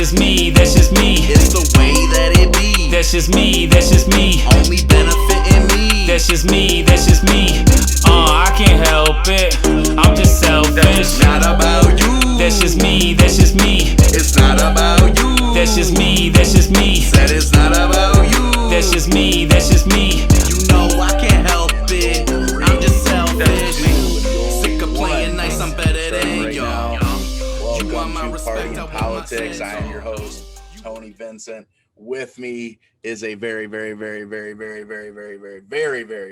just me, that's just me. It's the way that it be. That's just me, that's just me. Only benefiting me. That's just me, that's just me. I can't help it, I'm just selfish. Not about you. That's just me, that's just me. It's not about you. That's just me, that's just me. Said it's not about you. That's just me, that's just me. You know I can't help it, I'm just selfish. Sick of playing nice, I'm better than y'all. Welcome to Party and Politics. I am your host, Tony Vincent. With me is a very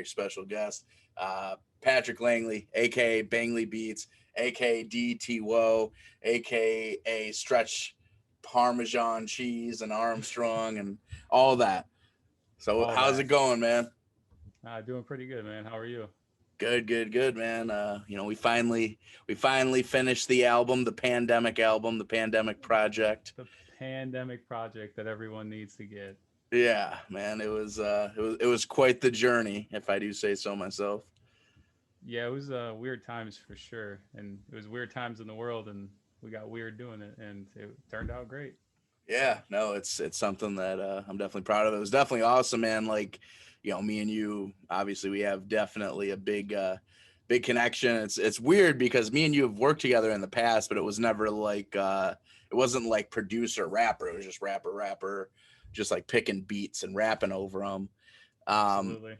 special guest, Patrick Langley, aka Bangley Beats, aka DT Woah, aka Stretch Parmesan Cheese and Armstrong and all that. So how's it going, man? Doing pretty good, man. How are you? Good, man. We finally finished the album, the Pandemic Project. The Pandemic Project that everyone needs to get. Yeah, man. It was quite the journey, if I do say so myself. Yeah, it was weird times for sure, and it was weird times in the world, and we got weird doing it, and it turned out great. Yeah, no, it's something that I'm definitely proud of. It was definitely awesome, man. Like, me and you, obviously, we have definitely a big connection. It's weird because me and you have worked together in the past, but it was never like it wasn't like producer rapper. It was just rapper, just like picking beats and rapping over them. Absolutely.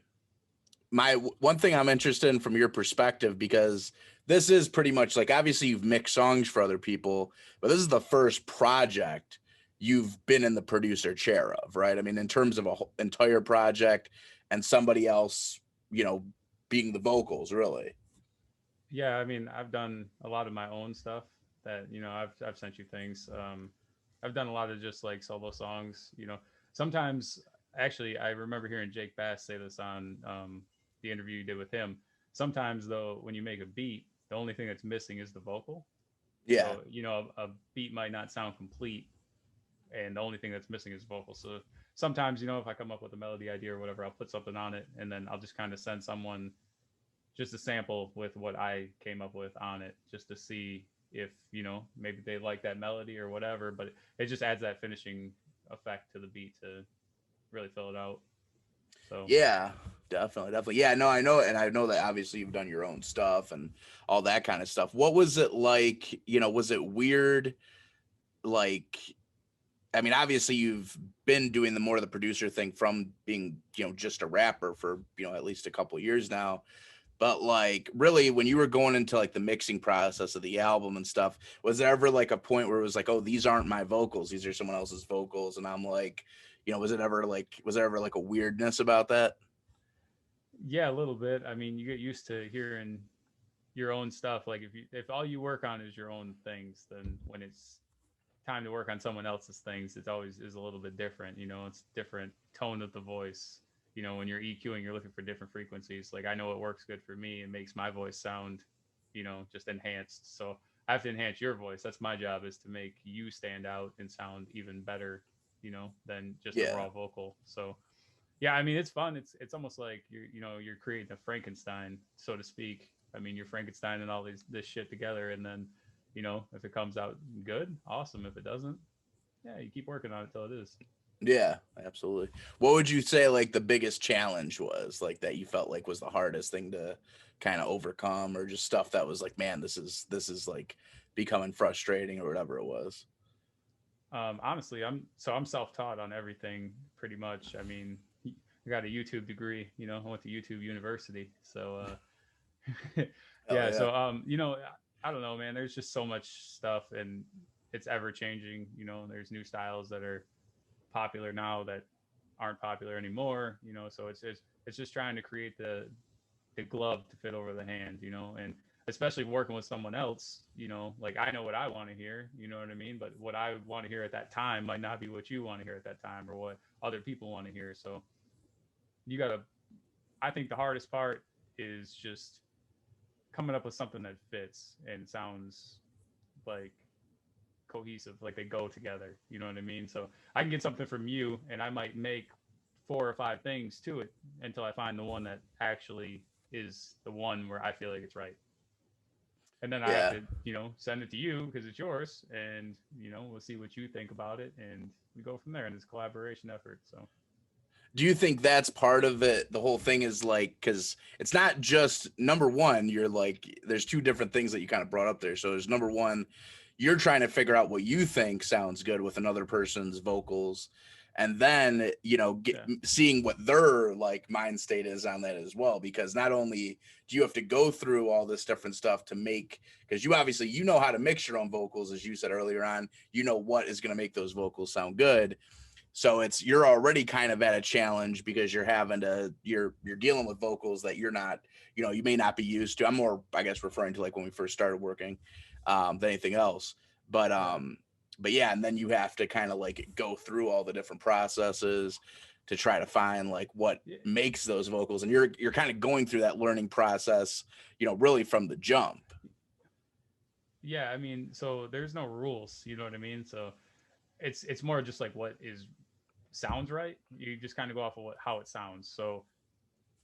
My one thing I'm interested in from your perspective, because this is pretty much like, obviously you've mixed songs for other people, but this is the first project you've been in the producer chair of, right? I mean, in terms of a whole entire project and somebody else, being the vocals, really. Yeah, I mean, I've done a lot of my own stuff that, I've sent you things. I've done a lot of just like solo songs, sometimes. Actually, I remember hearing Jake Bass say this on the interview you did with him. Sometimes, though, when you make a beat, the only thing that's missing is the vocal. Yeah. So, a beat might not sound complete, and the only thing that's missing is vocal. So sometimes, if I come up with a melody idea or whatever, I'll put something on it, and then I'll just kind of send someone just a sample with what I came up with on it, just to see if, maybe they like that melody or whatever. But it just adds that finishing effect to the beat to really fill it out. So yeah, definitely. Yeah, no, I know, and I know that obviously you've done your own stuff and all that kind of stuff. What was it like? Was it weird? Like, I mean, obviously you've been doing the more of the producer thing from being, just a rapper for, at least a couple of years now. But like, really, when you were going into like the mixing process of the album and stuff, was there ever like a point where it was like, oh, these aren't my vocals, these are someone else's vocals? And I'm like, was there ever like a weirdness about that? yeah, a little bit. I mean, you get used to hearing your own stuff. Like if all you work on is your own things, then when it's time to work on someone else's things, it's always is a little bit different. It's different tone of the voice. When you're EQing, you're looking for different frequencies. Like I know what works good for me and makes my voice sound, just enhanced. So I have to enhance your voice. That's my job, is to make you stand out and sound even better, than just a raw vocal. So yeah, I mean, it's fun. It's almost like you're creating a Frankenstein, so to speak. I mean, you're Frankenstein and all this shit together, and then, if it comes out good, awesome. If it doesn't, yeah, you keep working on it till it is. Yeah, absolutely. What would you say like the biggest challenge was, like, that you felt like was the hardest thing to kind of overcome, or just stuff that was like, man, this is like becoming frustrating, or whatever it was? Honestly, I'm self-taught on everything pretty much. I mean, I got a YouTube degree, I went to YouTube University. So yeah. So I don't know, man, there's just so much stuff, and it's ever changing. There's new styles that are popular now that aren't popular anymore. So it's just trying to create the glove to fit over the hand, and especially working with someone else, like I know what I want to hear, you know what I mean? But what I want to hear at that time might not be what you want to hear at that time, or what other people want to hear. So I think the hardest part is just coming up with something that fits and sounds like cohesive, like they go together, you know what I mean? So I can get something from you and I might make 4 or 5 things to it until I find the one that actually is the one where I feel like it's right. And then I have to, send it to you because it's yours, and we'll see what you think about it, and we go from there. And it's a collaboration effort. So, do you think that's part of it? The whole thing is like, because it's not just number one, you're like, there's two different things that you kind of brought up there. So there's number one, you're trying to figure out what you think sounds good with another person's vocals. And then, seeing what their like mind state is on that as well, because not only do you have to go through all this different stuff to make, because you obviously, how to mix your own vocals, as you said earlier on, what is going to make those vocals sound good. So you're already kind of at a challenge because you're dealing with vocals that you're not, you may not be used to. I'm more, I guess, referring to like when we first started working than anything else. But yeah, and then you have to kind of like go through all the different processes to try to find like what makes those vocals. And you're kind of going through that learning process, really from the jump. Yeah. I mean, so there's no rules, you know what I mean? So it's more just like what sounds right. You just kind of go off of how it sounds. So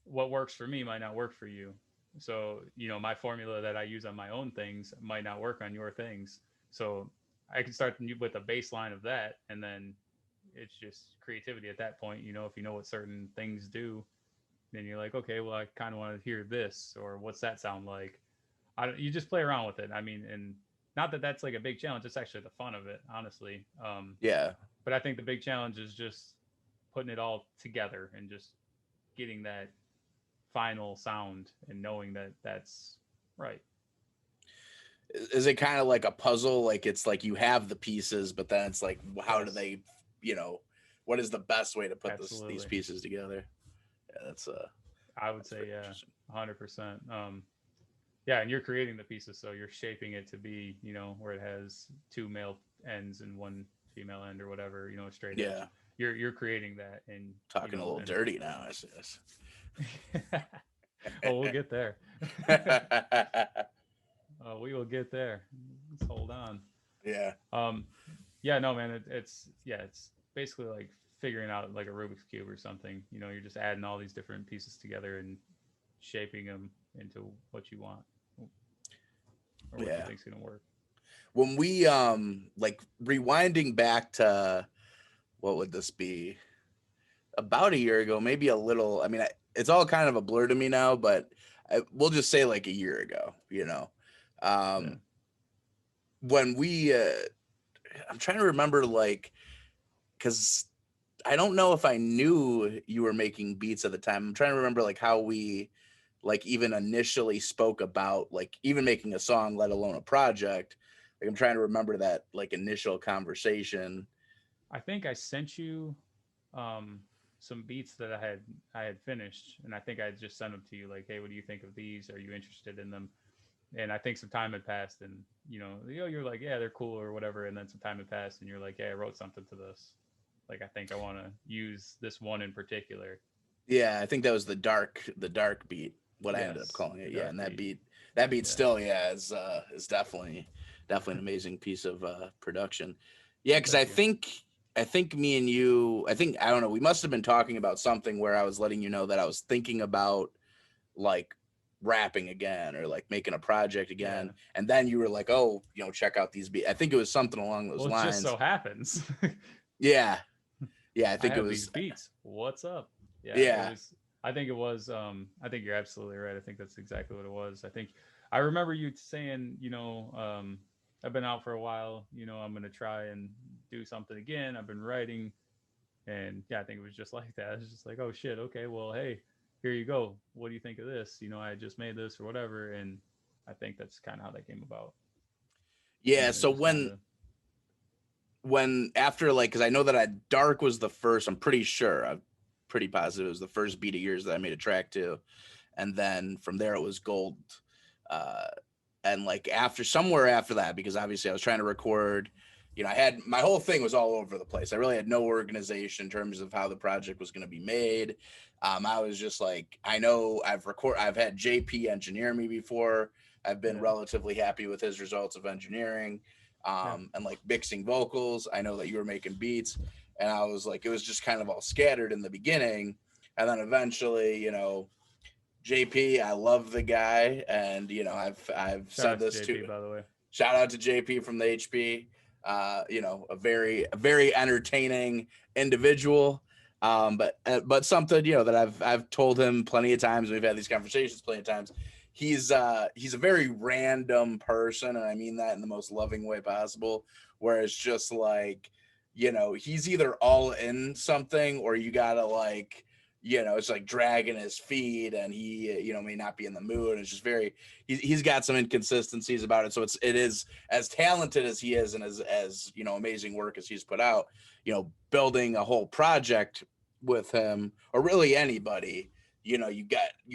what works for me might not work for you. So, my formula that I use on my own things might not work on your things. So I can start with a baseline of that, and then it's just creativity at that point. If you know what certain things do, then you're like, okay, well, I kind of want to hear this, or what's that sound like? You just play around with it. I mean, and not that that's like a big challenge. It's actually the fun of it, honestly. Yeah. But I think the big challenge is just putting it all together and just getting that final sound and knowing that that's right. Is it kind of like a puzzle? Like it's like you have the pieces, but then it's like, how do they, what is the best way to put these pieces together? Yeah, that's I would say, yeah, 100%. Yeah, and you're creating the pieces, so you're shaping it to be, where it has two male ends and one female end or whatever, straight edge. You're creating that, and talking a little dirty now. I guess. Oh, we'll get there. We will get there. Let's hold on. Yeah. Yeah, no, man. It's basically like figuring out like a Rubik's Cube or something. You're just adding all these different pieces together and shaping them into what you want or what you think's gonna work. When we like rewinding back to, what would this be? About a year ago, maybe a little. I mean, it's all kind of a blur to me now, but we'll just say like a year ago. When we, I'm trying to remember, like, because I don't know if I knew you were making beats at the time. I'm trying to remember like how we like even initially spoke about like even making a song, let alone a project. Like I'm trying to remember that like initial conversation. I think I sent you some beats that I had finished, and I think I just sent them to you like, hey, what do you think of these? Are you interested in them? And I think some time had passed, and you're like, yeah, they're cool or whatever. And then some time had passed, and you're like, hey, I wrote something to this. Like, I think I want to use this one in particular. Yeah, I think that was the dark beat. What I ended up calling it. Yeah, and that beat still, is definitely an amazing piece of production. Yeah, because I think me and you, I don't know, we must have been talking about something where I was letting you know that I was thinking about like rapping again or like making a project again, and then you were like, oh, check out these beats. I think it was something along those lines. It just so happens. Yeah, I think it was these beats. What's up? Yeah. I think it was. I think you're absolutely right. I think that's exactly what it was. I remember you saying, I've been out for a while. I'm gonna try and do something again. I've been writing, and I think it was just like that. It's just like, oh shit, okay, well, hey, here you go. What do you think of this? I just made this or whatever, and I think that's kind of how that came about. Yeah. So when after like, because I know that Dark was the first. I'm pretty positive it was the first beat of yours that I made a track to, and then from there it was Gold, and like somewhere after that, because obviously I was trying to record, I had my whole thing was all over the place. I really had no organization in terms of how the project was going to be made. I was just like, I know I've had JP engineer me before. I've been relatively happy with his results of engineering, and like mixing vocals. I know that you were making beats. And I was like, it was just kind of all scattered in the beginning. And then eventually, JP, I love the guy, and you know, I've Shout said out to this JP, too. by the way. Shout out to JP from the HP. You know, a very entertaining individual. But something, you know, that I've told him plenty of times. We've had these conversations plenty of times. He's a very random person, and I mean that in the most loving way possible. Where it's just like, you know, he's either all in something, or you gotta like, you know, it's like dragging his feet, and he, you know, may not be in the mood. It's just very, he's got some inconsistencies about it. So it is, as talented as he is, and as you know, amazing work as he's put out, you know, building a whole project with him, or really anybody, you know, you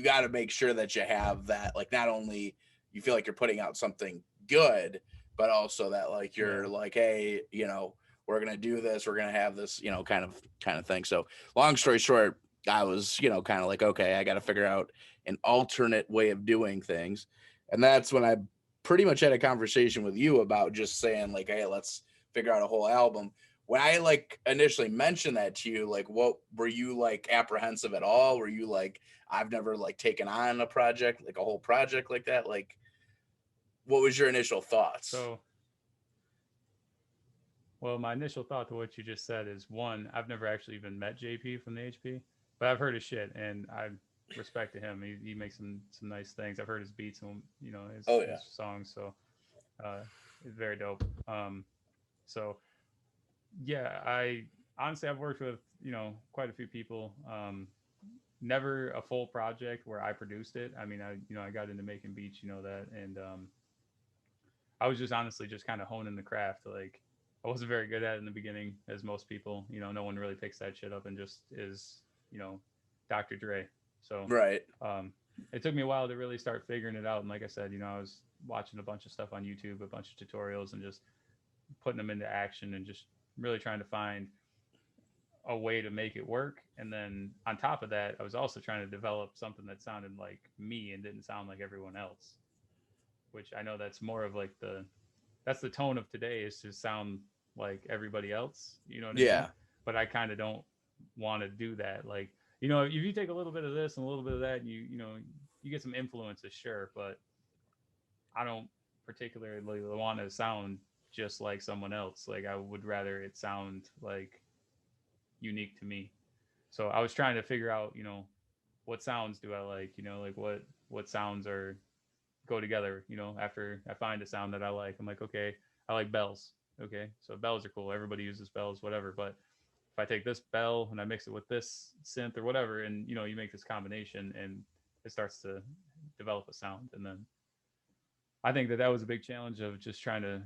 got to make sure that you have that, like, not only you feel like you're putting out something good, but also that like you're like, hey, you know, we're gonna do this, we're gonna have this, you know, kind of thing. So long story short, I was, you know, kind of like, okay, I got to figure out an alternate way of doing things. And that's when I pretty much had a conversation with you about just saying like, hey, let's figure out a whole album. When I like initially mentioned that to you, like, what were you like apprehensive at all? Were you like, I've never like taken on a project, like a whole project like that? Like, what was your initial thoughts? So, well, my initial thought to what you just said is, one, I've never actually even met JP from the HP, but I've heard his shit, and I respect to him. He makes some nice things. I've heard his beats and, you know, his songs, so it's very dope. So yeah, I honestly, I've worked with, you know, quite a few people. Never a full project where I produced it. I mean, I got into making beats, you know that, and I was just honestly just kind of honing the craft. Like, I wasn't very good at it in the beginning, as most people. You know, no one really picks that shit up and just is, you know, Dr. Dre. So Right. it took me a while to really start figuring it out. And like I said, you know, I was watching a bunch of stuff on YouTube, a bunch of tutorials, and just putting them into action, and just really trying to find a way to make it work. And then on top of that, I was also trying to develop something that sounded like me and didn't sound like everyone else, which I know that's more of like that's the tone of today, is to sound like everybody else, you know what I mean? But I kind of don't want to do that. Like, you know, if you take a little bit of this and a little bit of that, and you know, you get some influences, sure, but I don't particularly want to sound just like someone else. Like, I would rather it sound like unique to me. So I was trying to figure out, you know, what sounds do I like, you know, like what sounds are go together, you know, after I find a sound that I like. I'm like, okay, I like bells. Okay, so bells are cool. Everybody uses bells, whatever. But if I take this bell and I mix it with this synth or whatever, and you know, you make this combination, and it starts to develop a sound. And then I think that was a big challenge of just trying to,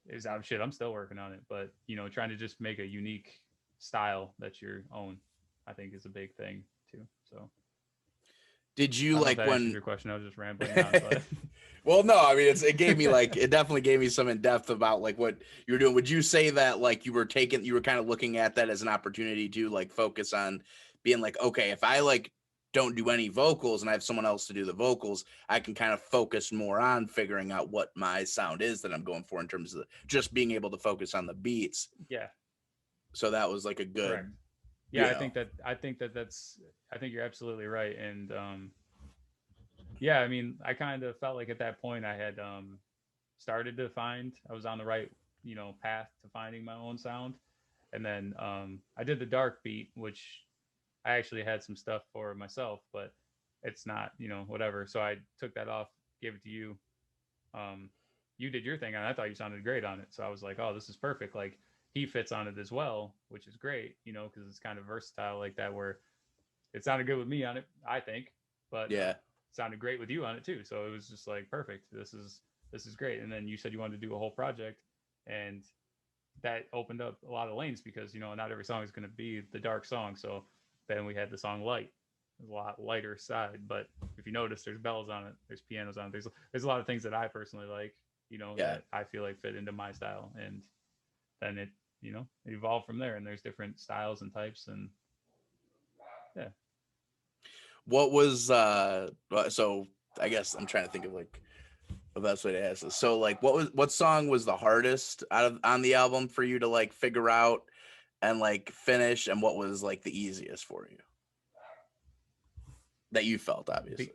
is out of shit. I'm still working on it, but you know, trying to just make a unique style that's your own, I think is a big thing too. So Did you I don't know if like that answers when your question? I was just rambling on, but well, no, I mean, it gave me like, it definitely gave me some in depth about like what you were doing. Would you say that like you were kind of looking at that as an opportunity to like focus on being like, okay, if I like don't do any vocals and I have someone else to do the vocals, I can kind of focus more on figuring out what my sound is that I'm going for in terms of just being able to focus on the beats. yeah, So that was like a good, correct. Yeah, you I know. think I think you're absolutely right. And yeah, I mean, I kind of felt like at that point I had started to find, I was on the right, you know, path to finding my own sound. And then I did the dark beat, which I actually had some stuff for myself, but it's not, you know, whatever. So I took that off, gave it to you. You did your thing, and I thought you sounded great on it. So I was like, oh, this is perfect. Like, he fits on it as well, which is great, you know, because it's kind of versatile like that, where it sounded good with me on it, I think, but Yeah. it sounded great with you on it too. So it was just like perfect. This is great. And then you said you wanted to do a whole project, and that opened up a lot of lanes, because you know, not every song is going to be the dark song. So then we had the song Light, a lot lighter side, but if you notice, there's bells on it, there's pianos on it, there's a lot of things that I personally like, you know, that I feel like fit into my style. And then it, you know, it evolved from there, and there's different styles and types. And yeah. What was so I guess I'm trying to think of like the best way to ask this. So like what song was the hardest on the album for you to like figure out and like finish, and what was like the easiest for you? that you felt, obviously.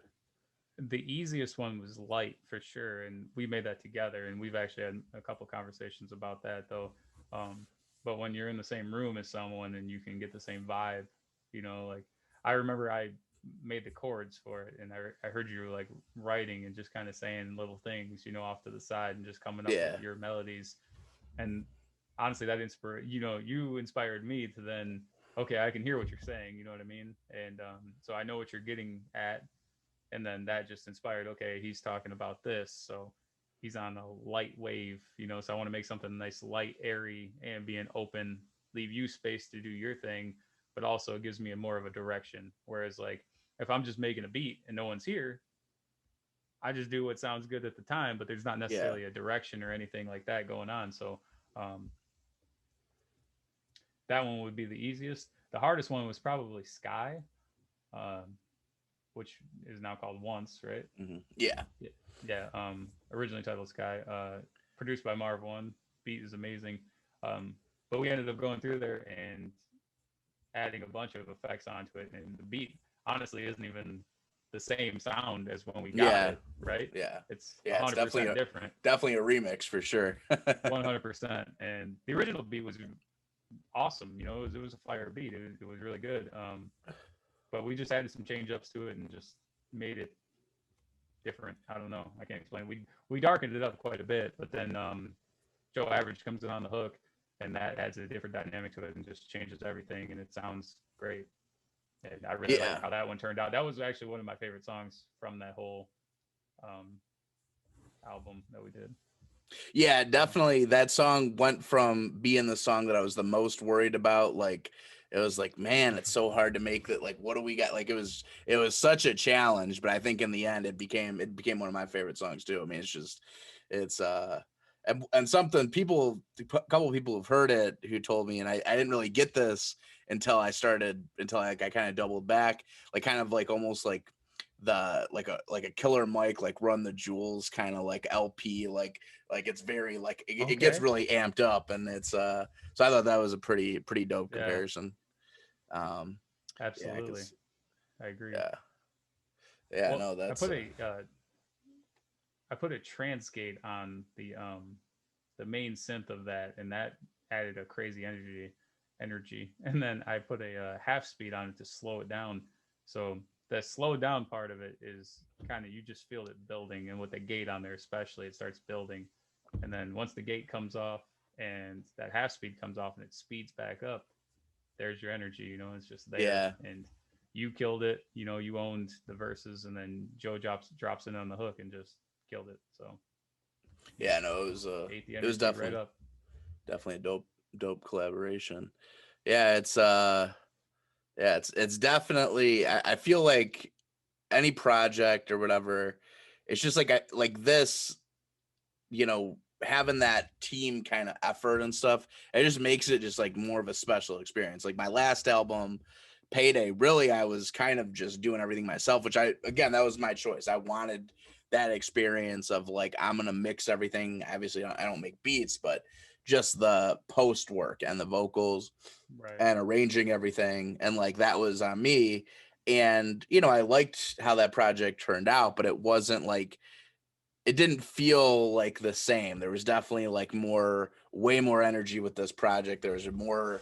The easiest one was light for sure, and we made that together, and we've actually had a couple conversations about that though. But when you're in the same room as someone and you can get the same vibe, like I remember I made the chords for it, and I heard you like writing and just kind of saying little things, off to the side and just coming up Yeah. with your melodies. And honestly, that you inspired me to then, okay, I can hear what you're saying, you know what I mean? And so I know what you're getting at. And then that just inspired, okay, he's talking about this. So he's on a light wave, so I want to make something nice, light, airy, ambient, open, leave you space to do your thing, but also it gives me more of a direction. Whereas like if I'm just making a beat and no one's here, I just do what sounds good at the time, but there's not Yeah. necessarily a direction or anything like that going on. So um, that one would be the easiest. The hardest one was probably Sky, which is now called Once, right? Yeah. Yeah. Originally titled Sky, produced by Marv One. Beat is amazing. But we ended up going through there and adding a bunch of effects onto it, and the beat honestly isn't even the same sound as when we got it, right? Yeah. It's Yeah, it's 100% different. Definitely a remix for sure. 100%. And the original beat was awesome. It was a fire beat. It was really good. But we just added some change ups to it and just made it different. I don't know. I can't explain. We darkened it up quite a bit, but then Joe Average comes in on the hook, and that adds a different dynamic to it and just changes everything, and it sounds great. And I really like how that one turned out. That was actually one of my favorite songs from that whole album that we did. Yeah, definitely. That song went from being the song that I was the most worried about. Like, it was like, man, it's so hard to make that. Like, what do we got? Like, it was such a challenge, but I think in the end, it became one of my favorite songs too. I mean, it's and something a couple of people have heard it who told me, and I didn't really get this until I kind of doubled back, like kind of like almost like like a Killer Mike, like Run the Jewels kind of like LP, like it's very like it gets really amped up, and it's so I thought that was a pretty dope comparison. Absolutely. I agree. Yeah, well, no, that's I put a Transgate on the main synth of that, and that added a crazy energy. And then I put a half speed on it to slow it down. So the slow down part of it is kind of, you just feel it building, and with the gate on there especially, it starts building. And then once the gate comes off and that half speed comes off and it speeds back up, there's your energy, it's just there. Yeah. And you killed it, you owned the verses, and then Joe drops in on the hook and just killed it. So yeah, no, it was definitely right definitely a dope collaboration. Yeah, it's definitely, I feel like any project or whatever, it's just like this, having that team kind of effort and stuff, it just makes it just like more of a special experience. Like my last album, Payday, really, I was kind of just doing everything myself, which that was my choice. I wanted that experience of like, I'm going to mix everything. Obviously I don't make beats, but just the post work and the vocals and arranging everything. And like, that was on me. And, I liked how that project turned out, but it wasn't like, it didn't feel like the same. There was definitely like way more energy with this project. There was more,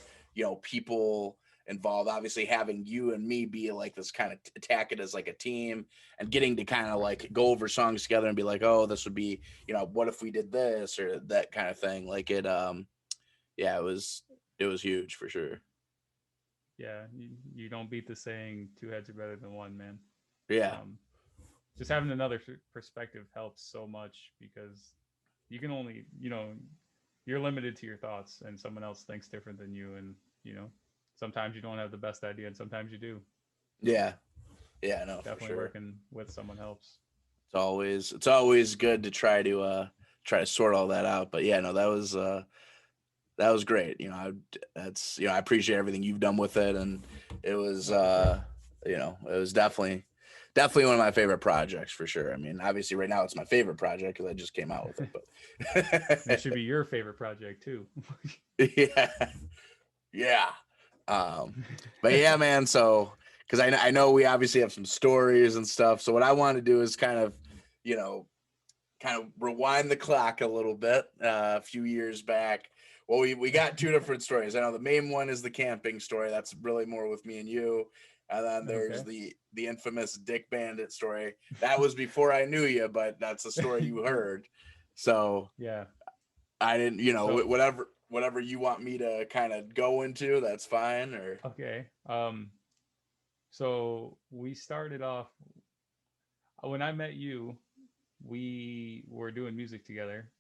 people involved. Obviously having you and me be like this kind of attack it as like a team, and getting to kind of like go over songs together and be like, oh, this would be, what if we did this or that kind of thing. Like it was huge for sure. Yeah, you don't beat the saying two heads are better than one, man. Yeah. Just having another perspective helps so much, because you can only, you're limited to your thoughts, and someone else thinks different than you. And, sometimes you don't have the best idea, and sometimes you do. Yeah. Yeah, no, definitely for sure. Working with someone helps. It's always good to try to sort all that out. But yeah, no, that was great. I appreciate everything you've done with it, and it was it was definitely one of my favorite projects for sure. I mean, obviously right now it's my favorite project because I just came out with it, but it should be your favorite project too. Yeah. But yeah, man, so because I know we obviously have some stories and stuff. So what I want to do is kind of, you know, kind of rewind the clock a little bit, a few years back. Well, we got two different stories. I know the main one is the camping story. That's really more with me and you. And then there's the infamous Dick Bandit story. That was before I knew you, but that's a story you heard. So yeah, I didn't, you know, So- whatever you want me to kind of go into, that's fine. Or okay. So we started off when I met you. We were doing music together,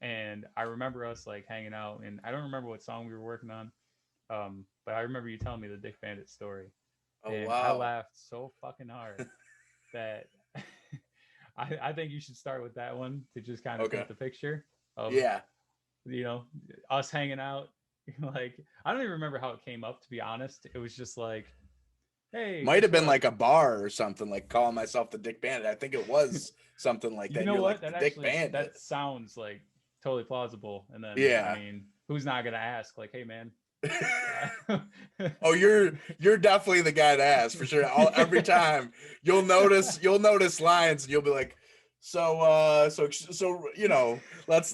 and I remember us like hanging out. And I don't remember what song we were working on, but I remember you telling me the Dick Bandit story. oh And wow, I laughed so fucking hard that I think you should start with that one to just kind of Okay. paint the picture of yeah, you know us hanging out. Like I don't even remember how it came up, to be honest. It was just like, hey, might have guess been what? like a bar or something, like calling myself the Dick Bandit. I think it was something like that. You know You're what? like That the Dick actually Bandit. that sounds like totally plausible. And then Yeah. I mean, who's not gonna ask? Like, hey man. Oh, you're definitely the guy to ask for sure. Every time you'll notice lines and you'll be like, so you know, let's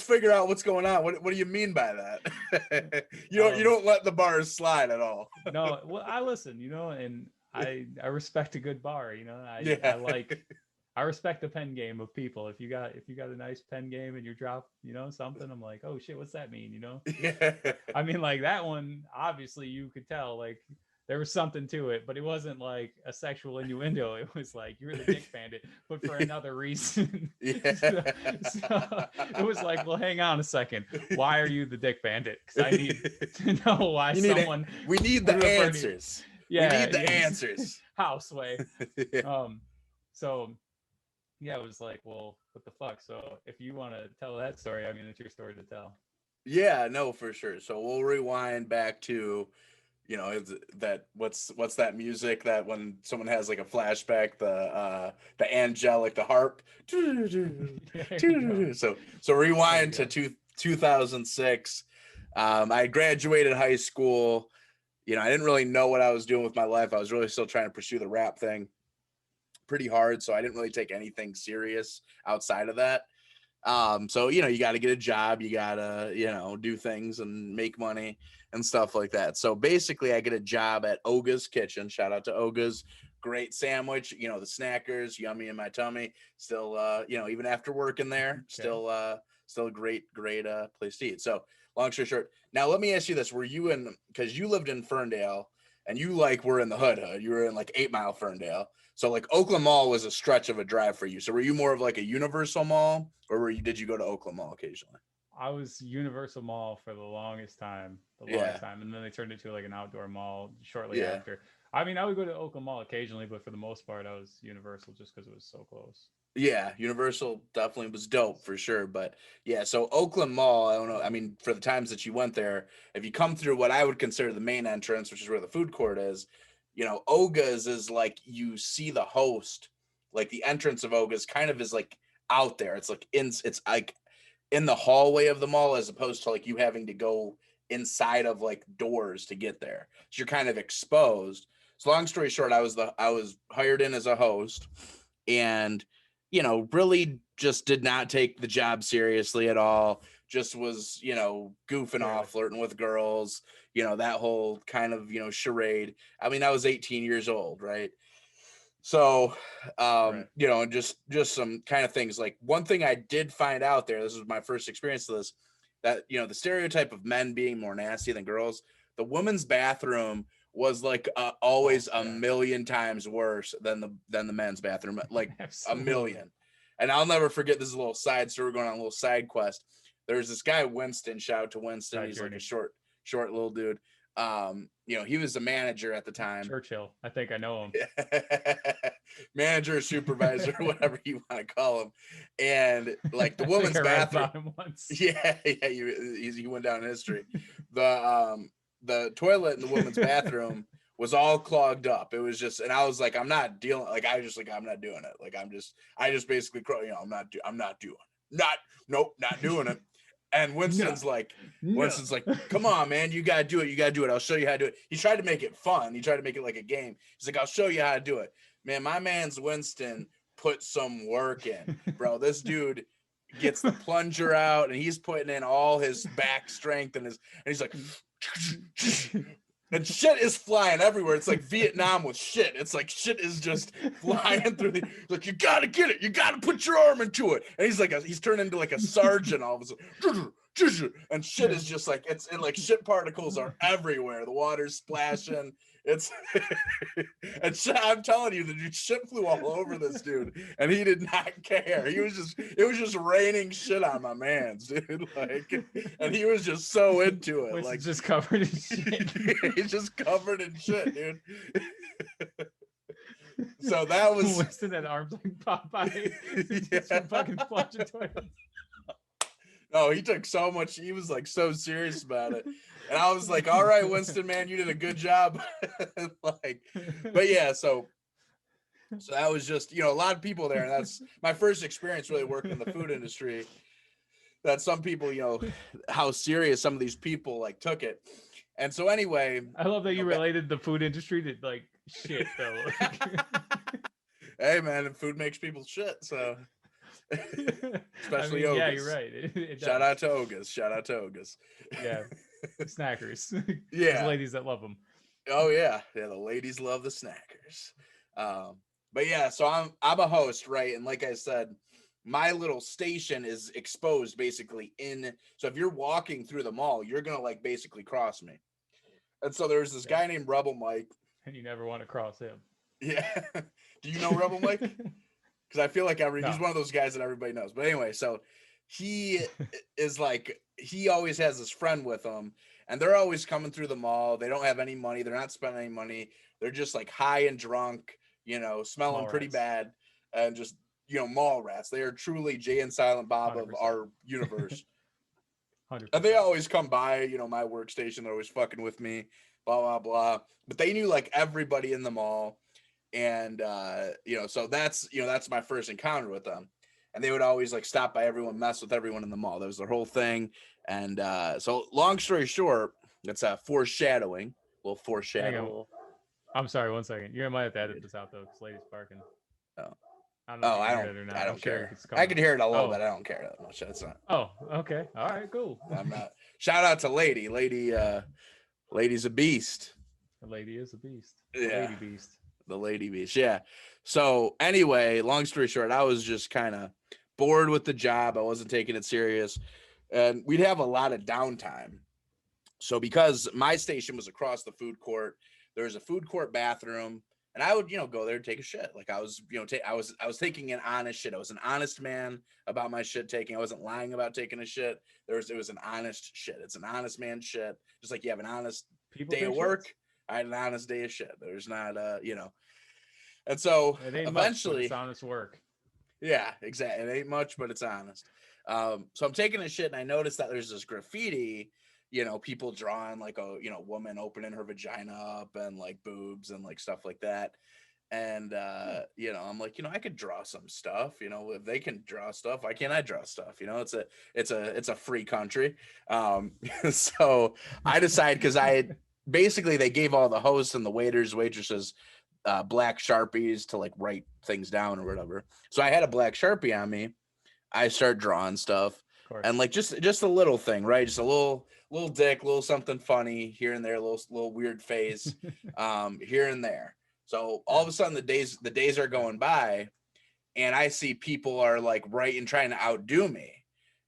figure out what's going on. What do you mean by that? you don't let the bars slide at all. No, well, I listen, and I respect a good bar, Yeah. I respect the pen game of people. If you got a nice pen game and you drop, something, I'm like, oh shit, what's that mean? Yeah. I mean, like that one, obviously you could tell like there was something to it, but it wasn't like a sexual innuendo. It was like you're the Dick Bandit, but for another reason. Yeah. So it was like, well, hang on a second. Why are you the Dick Bandit? Because I need to know why someone. We need the answers. Yeah, we need the yes. answers. Houseway. Yeah. So yeah, it was like, well, what the fuck? So if you want to tell that story, I mean, it's your story to tell. Yeah, no, for sure. So we'll rewind back to, what's that music that when someone has like a flashback, the angelic, the harp. So rewind to 2006. I graduated high school. I didn't really know what I was doing with my life. I was really still trying to pursue the rap thing pretty hard. So I didn't really take anything serious outside of that. So, you got to get a job, you got to, do things and make money and stuff like that. So basically I get a job at Oga's Kitchen. Shout out to Oga's. Great sandwich, the snackers, yummy in my tummy. Still, even after working there, still a great place to eat. So long story short, now let me ask you this. Were you because you lived in Ferndale and you were in the hood. You were in like 8 Mile Ferndale. So like Oakland Mall was a stretch of a drive for you. So were you more of like a Universal Mall or did you go to Oakland Mall occasionally? I was Universal Mall for the longest time. And then they turned it to like an outdoor mall shortly after. I mean, I would go to Oakland Mall occasionally, but for the most part, I was Universal just because it was so close. Yeah, Universal definitely was dope for sure. But yeah, so Oakland Mall, I don't know. I mean, for the times that you went there, if you come through what I would consider the main entrance, which is where the food court is, Oga's is like you see the host, like the entrance of Oga's kind of is like out there. It's like it's like in the hallway of the mall as opposed to like you having to go inside of like doors to get there. So you're kind of exposed. So long story short, I was hired in as a host and really just did not take the job seriously at all. Just was, goofing off, flirting with girls, that whole kind of, charade. I mean, I was 18 years old, right? So, just some kind of things. Like one thing I did find out there, this was my first experience of this, that, the stereotype of men being more nasty than girls, the women's bathroom was like always a million times worse than the men's bathroom, like a million. And I'll never forget, this is a little side story, we're going on a little side quest. There's this guy, Winston, shout out to Winston. He's like a short little dude. He was the manager at the time. Churchill. I think I know him. Manager, supervisor, whatever you want to call him. And like the woman's bathroom. Yeah, he went down in history. The toilet in the woman's bathroom was all clogged up. It was just, and I was like, I'm not dealing. Like, I was just like, I'm not doing it. Like, I just basically, not doing it. And Winston's like, come on, man, you gotta do it. You gotta do it. I'll show you how to do it. He tried to make it fun. He tried to make it like a game. He's like, I'll show you how to do it. Man, my man's Winston put some work in, bro. This dude gets the plunger out and he's putting in all his back strength and he's like, and shit is flying everywhere. It's like Vietnam with shit. It's like shit is just flying through the, like, you gotta get it. You gotta put your arm into it. And he's like, he's turned into like a sergeant all of a sudden. And shit is just like, and like shit particles are everywhere. The water's splashing. It's, and shit, I'm telling you, the dude, shit flew all over this dude and he did not care. It was just raining shit on my man's, dude. Like, and he was just so into it. Winston's like just covered in shit. He's just covered in shit, dude. So that was Winston had arms like Popeye. Just fucking plunging towards him. No, he took so much. He was like so serious about it, and I was like, "All right, Winston, man, you did a good job." Like, but yeah, so that was just, you know, a lot of people there, and that's my first experience really working in the food industry. That some people, you know, how serious some of these people like took it, and so anyway, I love that you related the food industry to like shit though. Hey, man, and food makes people shit, so. Especially Ogas. Yeah, you're right. It Shout out to Ogas. Yeah, snackers. Yeah, Those ladies that love them. Oh yeah, the ladies love the snackers. But yeah, so I'm a host, right? And like I said, my little station is exposed basically in. So if you're walking through the mall, you're gonna like basically cross me. And so there's this guy named Rebel Mike. And you never want to cross him. Yeah. Do you know Rebel Mike? Because I feel like he's one of those guys that everybody knows. But anyway, so he is like, he always has his friend with him, and they're always coming through the mall. They don't have any money. They're not spending any money. They're just like high and drunk, you know, smelling Mall pretty rats. bad, and just, you know, mall rats. They are truly Jay and Silent Bob 100%. of our universe. 100%. And they always come by, you know, my workstation. They're always fucking with me, blah, blah, blah. But they knew like everybody in the mall. And, you know, so that's my first encounter with them. And they would always like stop by everyone, mess with everyone in the mall. That was their whole thing. And so long story short, it's foreshadowing. A little foreshadow. I'm sorry, 1 second. You might have to edit this out though, because lady's barking. Oh. I don't care. I can hear it a little bit. I don't care that much. That's not. Oh, okay. All right, cool. I'm not. Shout out to Lady. Lady's a beast. The lady is a beast. Yeah. Lady beast. The lady beast. Yeah. So anyway, long story short, I was just kind of bored with the job. I wasn't taking it serious. And we'd have a lot of downtime. So because my station was across the food court, there was a food court bathroom, and I would, you know, go there and take a shit. Like I was, you know, I was taking an honest shit. I was an honest man about my shit taking. I wasn't lying about taking a shit. It was an honest shit. It's an honest man shit. Just like you have an honest day of work. Shits. I had an honest day of shit. There's not, you know. And so eventually, it's honest work. Yeah, exactly. It ain't much, but it's honest. So I'm taking a shit, and I noticed that there's this graffiti, you know, people drawing like a, you know, woman opening her vagina up and like boobs and like stuff like that. And you know, I'm like, you know, I could draw some stuff. You know, if they can draw stuff, why can't I draw stuff? You know, it's a free country. So I decided, because basically they gave all the hosts and the waitresses black Sharpies to like write things down or whatever. So I had a black Sharpie on me. I start drawing stuff, and like just a little thing, right? Just a little dick, little something funny here and there, little weird face here and there. So all of a sudden the days are going by, and I see people are like writing, trying to outdo me.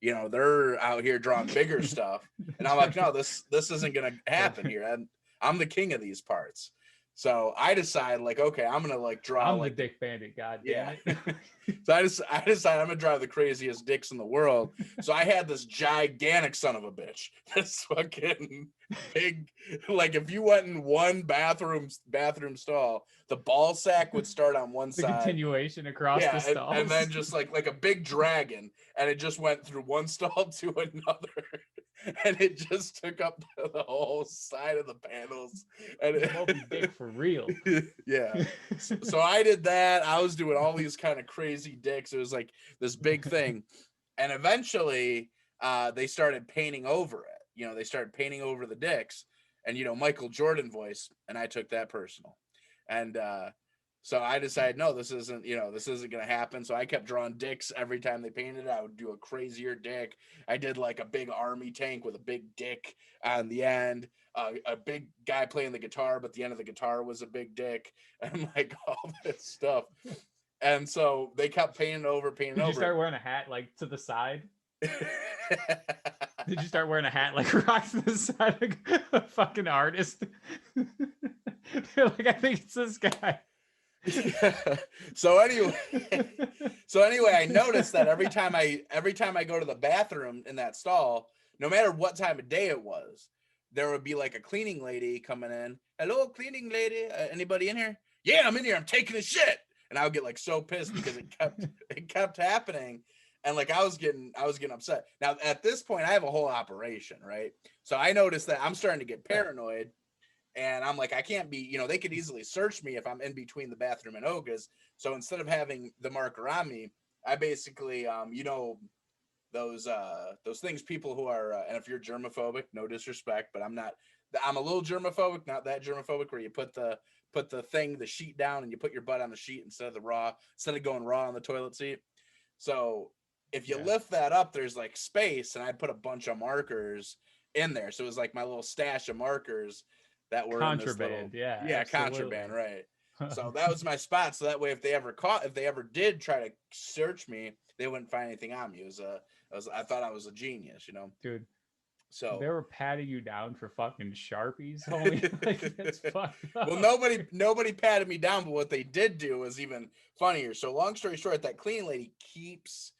You know, they're out here drawing bigger stuff, and I'm like, no, this isn't gonna happen here. I'm the king of these parts. So I decide, like, okay, I'm gonna like draw. I'm like the dick bandit. God damn it. So I decided I'm gonna draw the craziest dicks in the world. So I had this gigantic son of a bitch. This fucking big, like if you went in one bathroom stall, the ball sack would start on one the side. Continuation across the stalls. And then just like a big dragon, and it just went through one stall to another. And it just took up the whole side of the panels. And it dick for real. Yeah. So I did that. I was doing all these kind of crazy dicks. It was like this big thing. And eventually they started painting over it. You know, they started painting over the dicks, and you know, Michael Jordan voice, and I took that personal, and so I decided, no, this isn't gonna happen. So I kept drawing dicks every time they painted it. I would do a crazier dick. I did like a big army tank with a big dick on the end, a big guy playing the guitar, but the end of the guitar was a big dick, and like all this stuff. And so they kept painting over. Did you start wearing a hat like to the side? Did you start wearing a hat like rocks to the side like a fucking artist? They're like, I think it's this guy. so anyway, I noticed that every time I go to the bathroom in that stall, no matter what time of day it was, there would be like a cleaning lady coming in. Hello, cleaning lady. Anybody in here? Yeah, I'm in here. I'm taking a shit. And I would get like so pissed because it kept happening. And like I was getting upset. Now at this point, I have a whole operation, right? So I noticed that I'm starting to get paranoid, and I'm like, I can't be, you know, they could easily search me if I'm in between the bathroom and Oga's. So instead of having the marker on me, I basically, you know, those things people who are, and if you're germophobic, no disrespect, but I'm a little germophobic, not that germophobic where you put the sheet down and you put your butt on the sheet instead of going raw on the toilet seat. So if you lift that up, there's like space, and I put a bunch of markers in there. So it was like my little stash of markers that were contraband. Contraband, right? So that was my spot. So that way, if they ever did try to search me, they wouldn't find anything on me. I thought I was a genius, you know, dude. So they were patting you down for fucking Sharpies, homie. Like, that's fucked up. Well, nobody patted me down, but what they did do was even funnier. So long story short, that cleaning lady keeps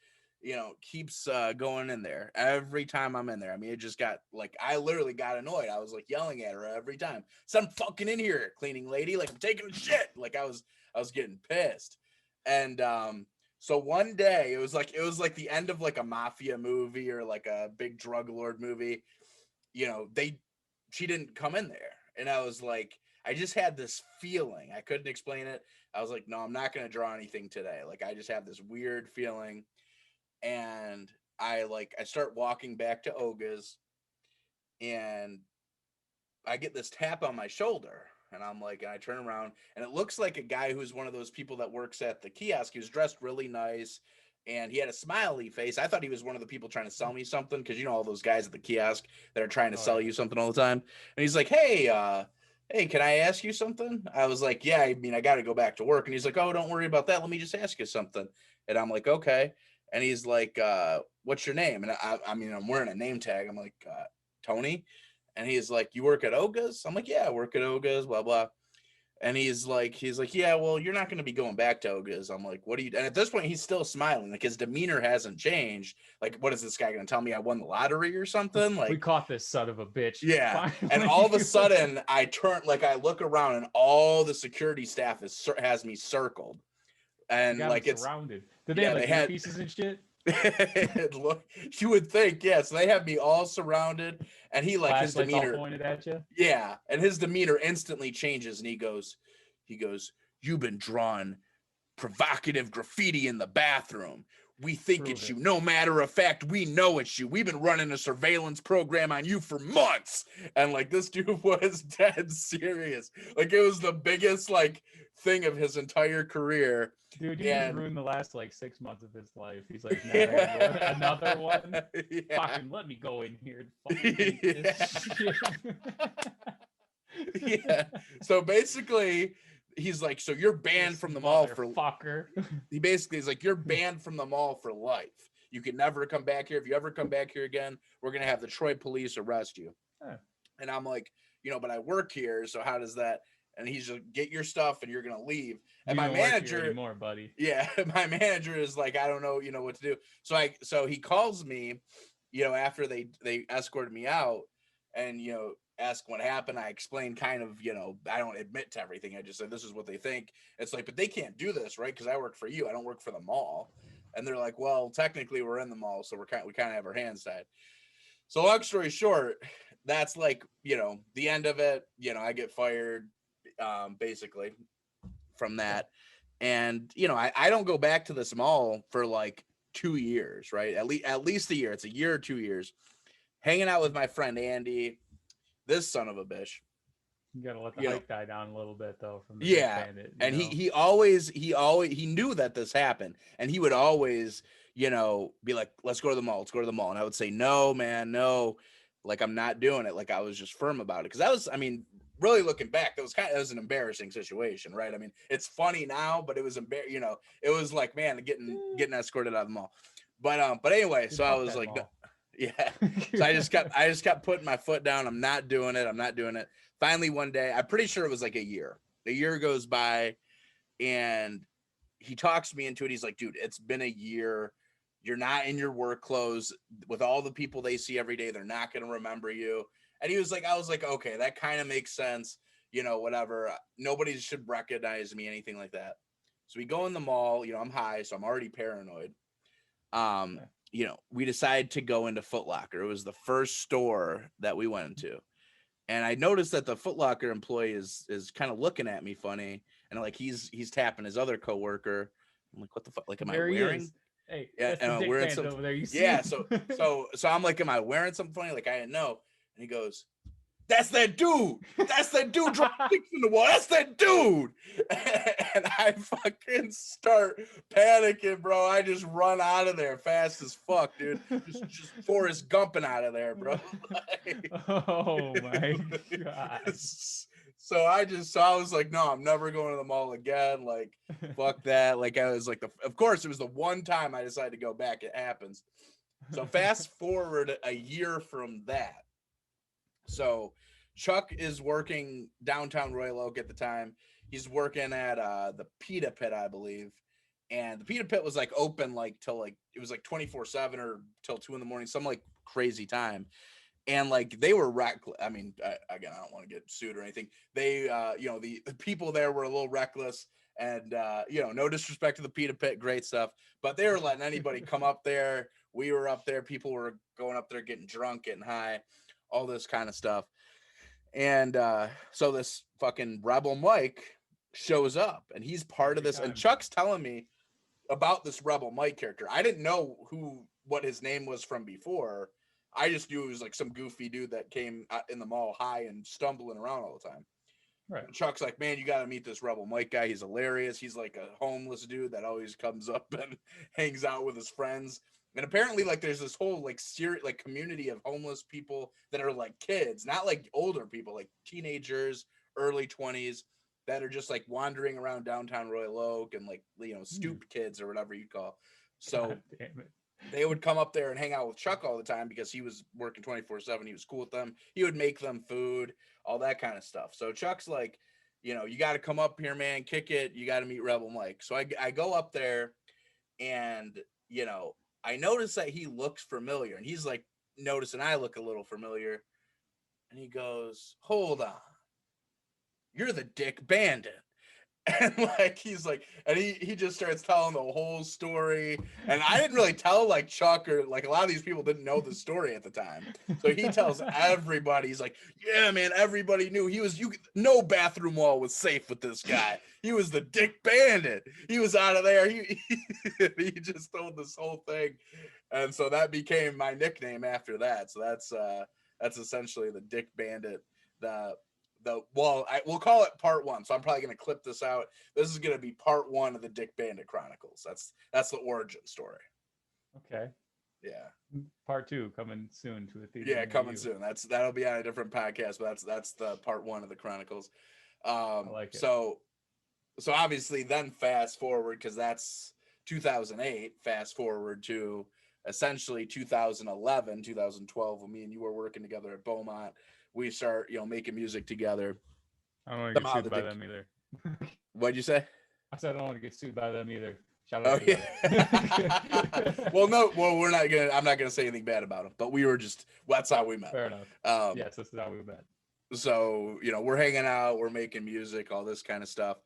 going in there every time I'm in there. I mean, it just got like, I literally got annoyed. I was like yelling at her every time. So I'm fucking in here, cleaning lady. Like I'm taking a shit. Like I was getting pissed. And so one day it was like the end of like a mafia movie or like a big drug lord movie. You know, she didn't come in there. And I was like, I just had this feeling. I couldn't explain it. I was like, no, I'm not going to draw anything today. Like I just have this weird feeling. And I start walking back to Oga's, and I get this tap on my shoulder, and I'm like, and I turn around, and it looks like a guy who's one of those people that works at the kiosk. He was dressed really nice, and he had a smiley face. I thought he was one of the people trying to sell me something, because you know all those guys at the kiosk that are trying to sell you something all the time. And he's like, hey, can I ask you something? I was like, yeah, I mean, I got to go back to work. And he's like, oh, don't worry about that. Let me just ask you something. And I'm like, okay. And he's like, what's your name? And I mean, I'm wearing a name tag. I'm like, Tony. And he's like, you work at Oga's? I'm like, yeah, I work at Oga's, blah, blah. And he's like, yeah, well, you're not going to be going back to Oga's. I'm like, what are you? And at this point, he's still smiling. Like his demeanor hasn't changed. Like, what is this guy going to tell me? I won the lottery or something? Like, we caught this son of a bitch. Yeah. Finally. And all of a sudden I look around, and all the security staff has me circled. And like it's surrounded. Did they have like pieces and shit? Look, you would think, yeah. So they have me all surrounded, and he like his demeanor pointed at you. Yeah, and his demeanor instantly changes, and he goes, "You've been drawing provocative graffiti in the bathroom. We think it's you. No matter of fact, we know it's you. We've been running a surveillance program on you for months." And like this dude was dead serious. Like it was the biggest like thing of his entire career. Dude, he ruined the last like 6 months of his life. He's like, another one. Yeah. Fucking let me go in here. Yeah. So basically, he's like, so you're banned from the mall for fucker. He basically is like, you're banned from the mall for life. You can never come back here. If you ever come back here again, we're gonna have the Troy police arrest you. Huh. And I'm like, you know, but I work here, so how does that? And he's like, get your stuff and you're gonna leave. And my manager anymore, buddy. Yeah, my manager is like, I don't know, you know what to do. So he calls me, you know, after they escorted me out, and you know, ask what happened. I explained kind of, you know, I don't admit to everything. I just said, this is what they think. It's like, but they can't do this, right? Because I work for you. I don't work for the mall. And they're like, well, technically we're in the mall, so we kind of have our hands tied. So long story short, that's like, you know, the end of it. You know, I get fired basically from that. And, you know, I don't go back to this mall for like 2 years, right? At least a year. It's a year or 2 years. Hanging out with my friend Andy, this son of a bitch. You gotta let the You know, hype die down a little bit though from the Dick yeah. Bandit. And he always he knew that this happened, and he would always, you know, be like, let's go to the mall, let's go to the mall. And I would say, no, man, no, like I'm not doing it. Like I was just firm about it. Because that was, I mean, really looking back, it was an embarrassing situation, right? I mean, it's funny now, but it was you know, it was like, man, getting escorted out of the mall. But anyway, Dude, so I fuck was that like, mall. yeah. So I just kept putting my foot down. I'm not doing it. Finally, one day, I'm pretty sure it was like a year. A year goes by, and he talks me into it. He's like, dude, it's been a year. You're not in your work clothes with all the people they see every day. They're not going to remember you. And he was like, I was like, okay, that kind of makes sense. You know, whatever. Nobody should recognize me, anything like that. So we go in the mall. You know, I'm high, so I'm already paranoid. You know, we decide to go into Foot Locker. It was the first store that we went into. And I noticed that the Foot Locker employee is kind of looking at me funny, and like he's tapping his other coworker. I'm like, what the fuck? Like, am I wearing? Hey, Yeah, that's am the I Dick wearing Bandit something? over there. You see? Yeah, so I'm like, am I wearing something funny? Like I didn't know. And he goes, that's that dude. That's that dude drawing sticks in the wall. That's that dude. And I fucking start panicking, bro. I just run out of there fast as fuck, dude. Just Forrest Gumping out of there, bro. Like, Oh my god. so I was like, no, I'm never going to the mall again. Like, fuck that. Like I was like, of course, it was the one time I decided to go back. It happens. So fast forward a year from that. So Chuck is working downtown Royal Oak at the time. He's working at the Pita Pit, I believe. And the Pita Pit was like open like till like it was like 24/7 or till 2 a.m, some like crazy time. And like they were reckless. I mean, again, I don't want to get sued or anything. They you know, the people there were a little reckless, and you know, no disrespect to the Pita Pit, great stuff, but they were letting anybody come up there. We were up there, people were going up there getting drunk, getting high, all this kind of stuff. And so this fucking Rebel Mike shows up, and he's part of this. And Chuck's telling me about this Rebel Mike character. I didn't know what his name was from before. I just knew it was like some goofy dude that came in the mall high and stumbling around all the time. Right. And Chuck's like, man, you got to meet this Rebel Mike guy. He's hilarious. He's like a homeless dude that always comes up and hangs out with his friends. And apparently, like, there's this whole like community of homeless people that are like kids, not like older people, like teenagers, early 20s, that are just like wandering around downtown Royal Oak, and like, you know, stoop kids or whatever you call. So they would come up there and hang out with Chuck all the time because he was working 24/7. He was cool with them. He would make them food, all that kind of stuff. So Chuck's like, you know, you got to come up here, man, kick it. You got to meet Rebel Mike. So I go up there, and, you know, I notice that he looks familiar, and he's like noticing I look a little familiar. And he goes, hold on, you're the Dick Bandit. And like he's like, and he just starts telling the whole story. And I didn't really tell like Chuck, or like a lot of these people didn't know the story at the time. So he tells everybody. He's like, yeah, man, everybody knew no bathroom wall was safe with this guy. He was the Dick Bandit. He was out of there. He just told this whole thing. And so that became my nickname after that. So that's essentially the Dick Bandit. We'll call it part one. So I'm probably going to clip this out. This is going to be part one of the Dick Bandit Chronicles. That's the origin story. Okay. Yeah. Part two coming soon to a theater. Yeah, coming soon. That'll be on a different podcast, but that's the part one of the Chronicles. I like it. So obviously then fast forward, because that's 2008. Fast forward to essentially 2011, 2012, when me and you were working together at Beaumont. We start, you know, making music together. I don't want to get sued by them either. What'd you say? I said I don't want to get sued by them either. Shout out. Oh yeah. Well, we're not gonna. I'm not gonna say anything bad about them. But we were just. Well, that's how we met. Fair enough. Yes, this is how we met. So, you know, we're hanging out, we're making music, all this kind of stuff,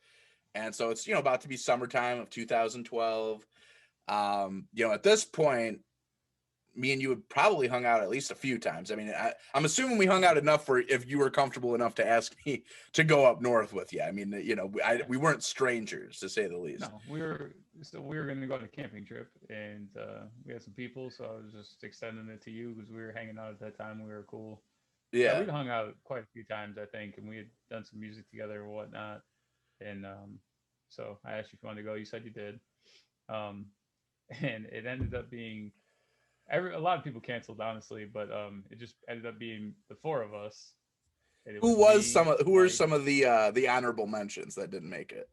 and so it's, you know, about to be summertime of 2012. You know, at this point, me and you had probably hung out at least a few times. I mean, I'm assuming we hung out enough for if you were comfortable enough to ask me to go up north with you. I mean, you know, we weren't strangers to say the least. No, we were going to go on a camping trip, and we had some people, so I was just extending it to you because we were hanging out at that time. We were cool. Yeah, we'd hung out quite a few times, I think, and we had done some music together or whatnot. And so I asked you if you wanted to go. You said you did. And it ended up being a lot of people canceled, honestly, but it just ended up being the four of us. Who were some of the honorable mentions that didn't make it?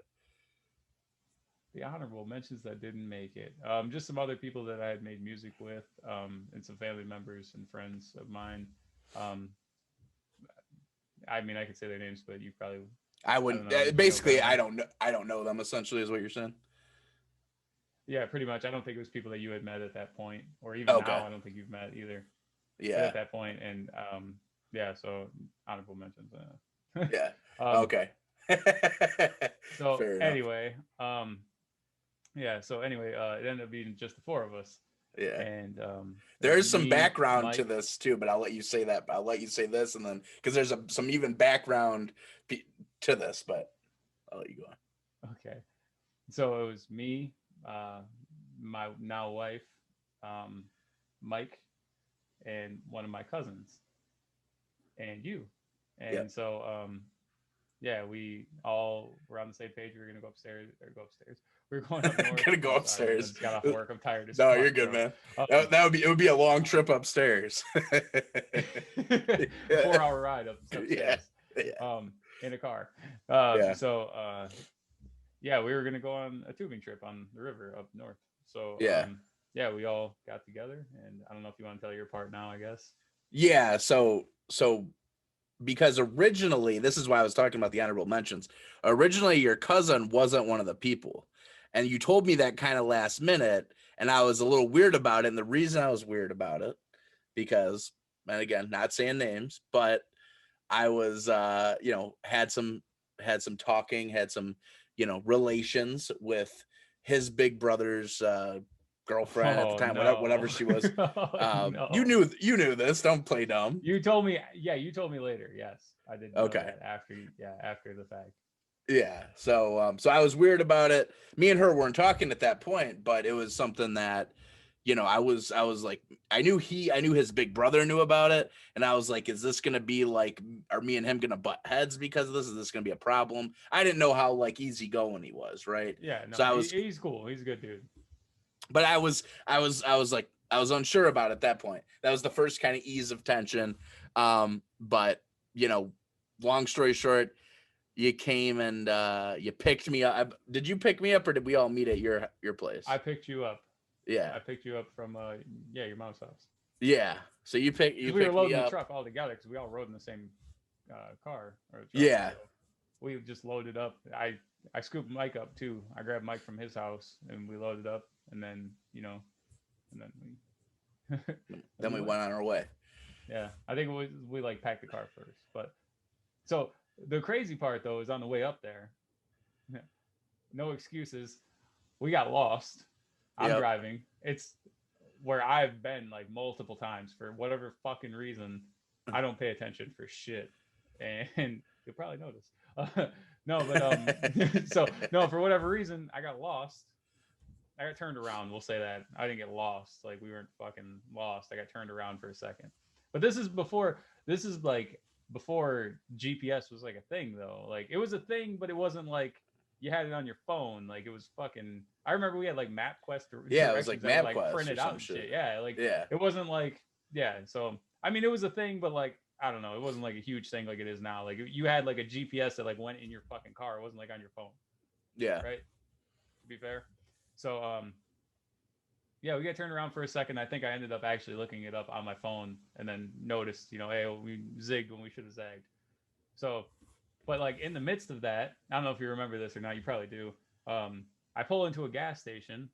The honorable mentions that didn't make it. Just some other people that I had made music with, and some family members and friends of mine. I mean, I could say their names, but you probably. I wouldn't. Basically, I don't know them. Essentially, is what you're saying. Yeah, pretty much. I don't think it was people that you had met at that point, or even now. I don't think you've met either. Yeah. At that point, and yeah. So honorable mentions. Yeah. Okay. So anyway, yeah. So anyway, it ended up being just the four of us. Yeah. And there's some background to this too, but I'll let you say that. I'll let you say this, and then because there's some even background to this, but I'll let you go on. Okay. So it was me, my now wife, Mike, and one of my cousins, and you. And so yeah, we all were on the same page. We were gonna go upstairs. We were going up north. Gonna go upstairs. I just got off work. I'm tired. No, you're good, man. It would be a long trip upstairs. 4-hour ride upstairs. Yeah. In a car. So yeah, we were gonna go on a tubing trip on the river up north. So yeah, we all got together, and I don't know if you want to tell your part now, I guess. Yeah. So because originally, this is why I was talking about the honorable mentions. Originally, your cousin wasn't one of the people. And you told me that kind of last minute, and I was a little weird about it. And the reason I was weird about it, because, and again, not saying names, but I was, you know, had some talking, had some, you know, relations with his big brother's girlfriend at the time, whatever she was. No. You knew this. Don't play dumb. You told me. Yeah, you told me later. Yes, I did. Know Okay. That after the fact. Yeah. So so I was weird about it. Me and her weren't talking at that point, but it was something that, you know, I was like, I knew his big brother knew about it, and I was like, is this gonna be like, are me and him gonna butt heads because of this? Is this gonna be a problem? I didn't know how like easygoing he was, right? Yeah. No, so he's cool. He's a good dude. But I was unsure about it at that point. That was the first kind of ease of tension. But you know, long story short, you came and you picked me up. Did you pick me up, or did we all meet at your place? I picked you up. Yeah. I picked you up from your mom's house. Yeah. So you picked me up. We were loading the truck all together because we all rode in the same car. Or truck, yeah. So we just loaded up. I scooped Mike up too. I grabbed Mike from his house and we loaded up, and then we then we went on our way. Yeah, I think we like packed the car first. But so the crazy part though is on the way up there. No excuses. We got lost. I'm driving. It's where I've been like multiple times for whatever fucking reason. I don't pay attention for shit, and you'll probably notice. No, but so no, for whatever reason, I got lost. I got turned around. We'll say that I didn't get lost. Like we weren't fucking lost. I got turned around for a second. But this is like before GPS was like a thing though. Like it was a thing, but it wasn't like you had it on your phone. Like it was fucking. I remember we had like MapQuest. Yeah, it was like MapQuest, like, printed or out some and shit. Yeah, like it wasn't like So I mean, it was a thing, but like I don't know. It wasn't like a huge thing like it is now. Like you had like a GPS that like went in your fucking car. It wasn't like on your phone. Yeah. Right. To be fair. So yeah, we got turned around for a second. I think I ended up actually looking it up on my phone and then noticed, hey, we zigged when we should have zagged. So, but like in the midst of that, I don't know if you remember this or not. You probably do. I pull into a gas station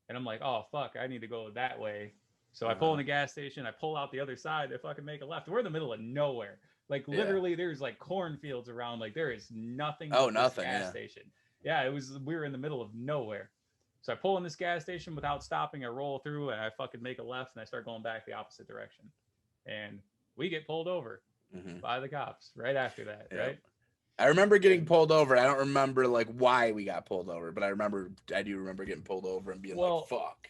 and I'm like, oh, fuck, I need to go that way. So I pull in the gas station. I pull out the other side if I can make a left. We're in the middle of nowhere. Like literally there's like cornfields around. Like there is nothing. Oh, nothing. Gas station. Yeah, we were in the middle of nowhere. So I pull in this gas station without stopping. I roll through and I fucking make a left and I start going back the opposite direction. And we get pulled over by the cops right after that, right? I remember getting pulled over. I don't remember like why we got pulled over, but I do remember getting pulled over and being like, fuck.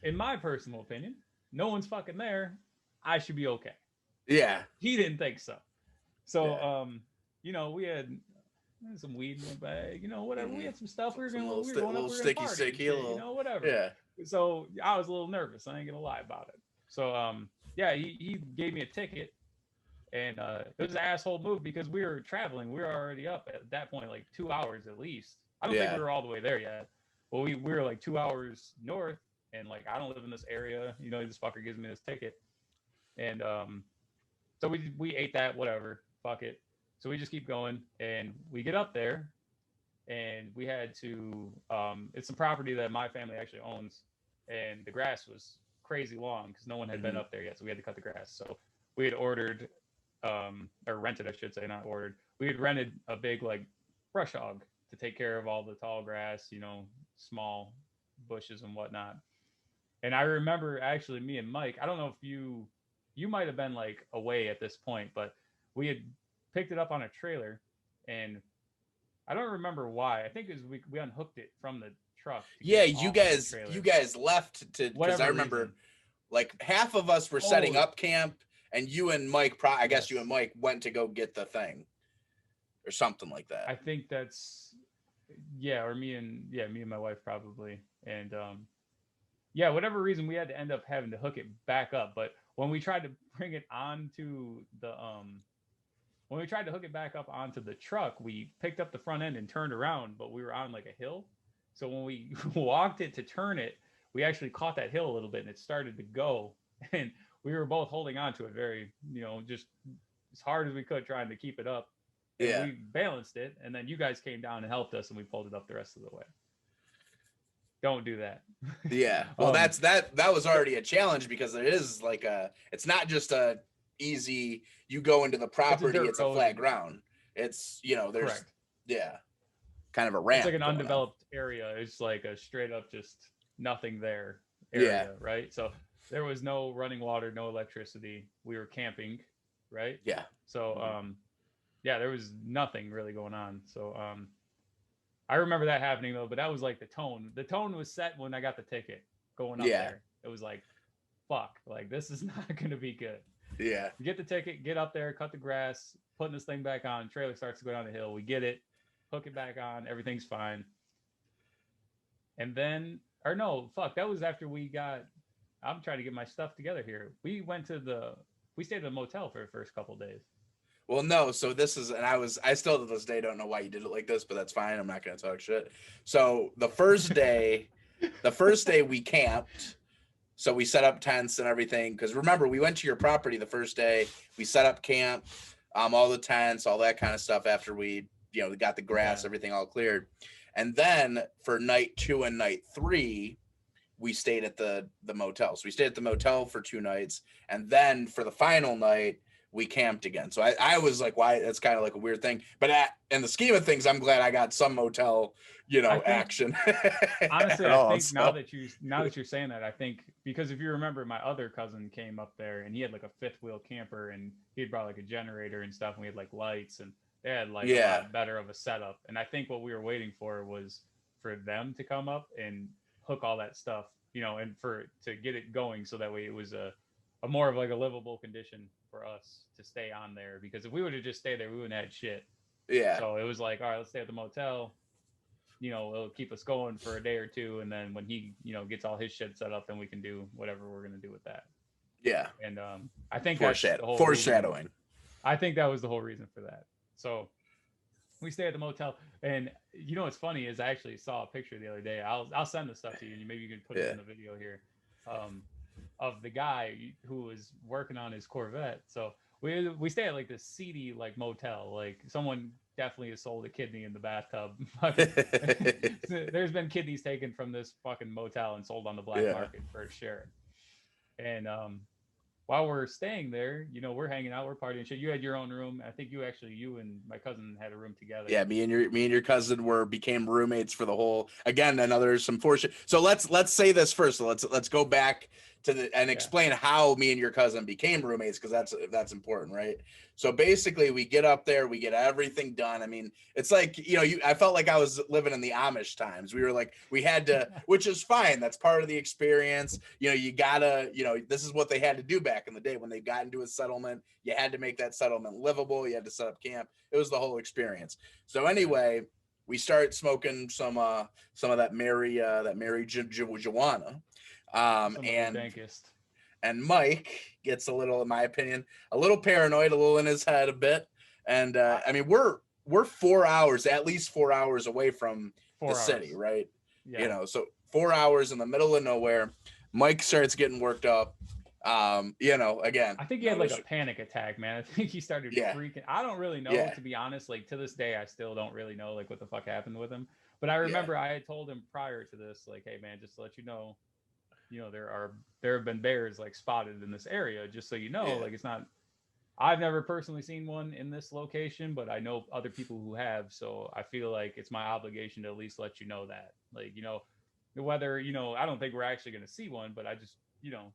In my personal opinion, no one's fucking there. I should be okay. Yeah. He didn't think so. So, you know, we had some weed in the bag, you know, whatever. We had some stuff. We were going up, we were going to party, sticky, you know, whatever. Yeah. So I was a little nervous. I ain't gonna lie about it. So, yeah, he gave me a ticket, and it was an asshole move because we were traveling. We were already up at that point, like 2 hours at least. I don't think we were all the way there yet. But we were like 2 hours north, and like I don't live in this area. You know, this fucker gives me this ticket, and so we ate that, whatever, fuck it. So we just keep going, and we get up there, and we had to. It's some property that my family actually owns, and the grass was crazy long because no one had been up there yet, so we had to cut the grass. So we had ordered, or rented, I should say, not ordered. We had rented a big like brush hog to take care of all the tall grass, you know, small bushes and whatnot. And I remember actually me and Mike. I don't know if you might have been like away at this point, but we had picked it up on a trailer, and I don't remember why. I think it was we unhooked it from the truck. Yeah, you guys left to, because I remember like half of us were setting up camp, and you and Mike, I guess you and Mike went to go get the thing or something like that. I think that's or me and my wife probably. And whatever reason we had to end up having to hook it back up. But when we tried to bring it onto the when we tried to hook it back up onto the truck, we picked up the front end and turned around, but we were on like a hill. So when we walked it to turn it, we actually caught that hill a little bit, and it started to go. And we were both holding on to it very, you know, just as hard as we could, trying to keep it up. And we balanced it, and then you guys came down and helped us, and we pulled it up the rest of the way. Don't do that. Yeah. Well, that was already a challenge because it is like it's not just a easy, you go into the property, it's a flat ground. It's, you know, there's kind of a ramp. It's like an undeveloped area. It's like a straight up just nothing there area, right? So there was no running water, no electricity. We were camping, right? Yeah. So there was nothing really going on. So I remember that happening though, but that was like the tone. The tone was set when I got the ticket going up there. It was like, fuck, like this is not gonna be good. Yeah. We get the ticket, get up there, cut the grass, putting this thing back on, trailer starts to go down the hill. We get it, hook it back on, everything's fine. And then, that was after I'm trying to get my stuff together here. We stayed at a motel for the first couple of days. Well, no, so this is, and I still to this day don't know why you did it like this, but that's fine. I'm not going to talk shit. So the first day we camped. So we set up tents and everything. Because remember, we went to your property the first day. We set up camp, all the tents, all that kind of stuff after we got the grass, everything all cleared. And then for night 2 and night 3, we stayed at the motel. So we stayed at the motel for 2 nights. And then for the final night, we camped again. So I was like, why? That's kind of like a weird thing. But in the scheme of things, I'm glad I got some motel, action. Honestly, I think now that you're saying that, I think because if you remember, my other cousin came up there and he had like a 5th wheel camper, and he had brought like a generator and stuff, and we had like lights, and they had like a lot better of a setup. And I think what we were waiting for was for them to come up and hook all that stuff, and to get it going, so that way it was a more of like a livable condition for us to stay on there. Because if we would have just stayed there, we wouldn't have had shit. Yeah. So it was like, all right, let's stay at the motel. It'll keep us going for a day or 2, and then when he, gets all his shit set up, then we can do whatever we're gonna do with that. Yeah. And I think that's the whole foreshadowing. I think that was the whole reason for that. So we stay at the motel, and what's funny is I actually saw a picture the other day. I'll send this stuff to you, and maybe you can put it in the video here. Of the guy who was working on his Corvette. So we stay at like this seedy like motel. Like someone definitely has sold a kidney in the bathtub. There's been kidneys taken from this fucking motel and sold on the black market for sure. And while we're staying there, you know, we're hanging out, we're partying shit. You had your own room. I think you and my cousin had a room together. Yeah, me and your cousin became roommates for the whole. Again, another some fortune. So let's say this first. So let's go back to the and explain how me and your cousin became roommates, because that's important, right? So basically, we get up there, we get everything done. I mean, it's like, you know, I felt like I was living in the Amish times. We were like, we had to, which is fine. That's part of the experience. You know, you gotta, you know, this is what they had to do back in the day when they got into a settlement. You had to make that settlement livable. You had to set up camp. It was the whole experience. So anyway, we start smoking some of that Mary Joanna, and Mike gets a little, in my opinion, a little paranoid, a little in his head a bit. And I mean, we're at least 4 hours away from the city, right? Yeah. You know, so 4 hours in the middle of nowhere. Mike starts getting worked up. You know, again, I think he had like a panic attack, man. I think he started freaking. I don't really know, to be honest. Like, to this day, I still don't really know like what the fuck happened with him. But I remember I had told him prior to this, like, hey man, just to let you know, there have been bears like spotted in this area, just so you know. Like, it's not, I've never personally seen one in this location, but I know other people who have, so I feel like it's my obligation to at least let you know that. Like, you know, whether, you know, I don't think we're actually going to see one, but I just, you know,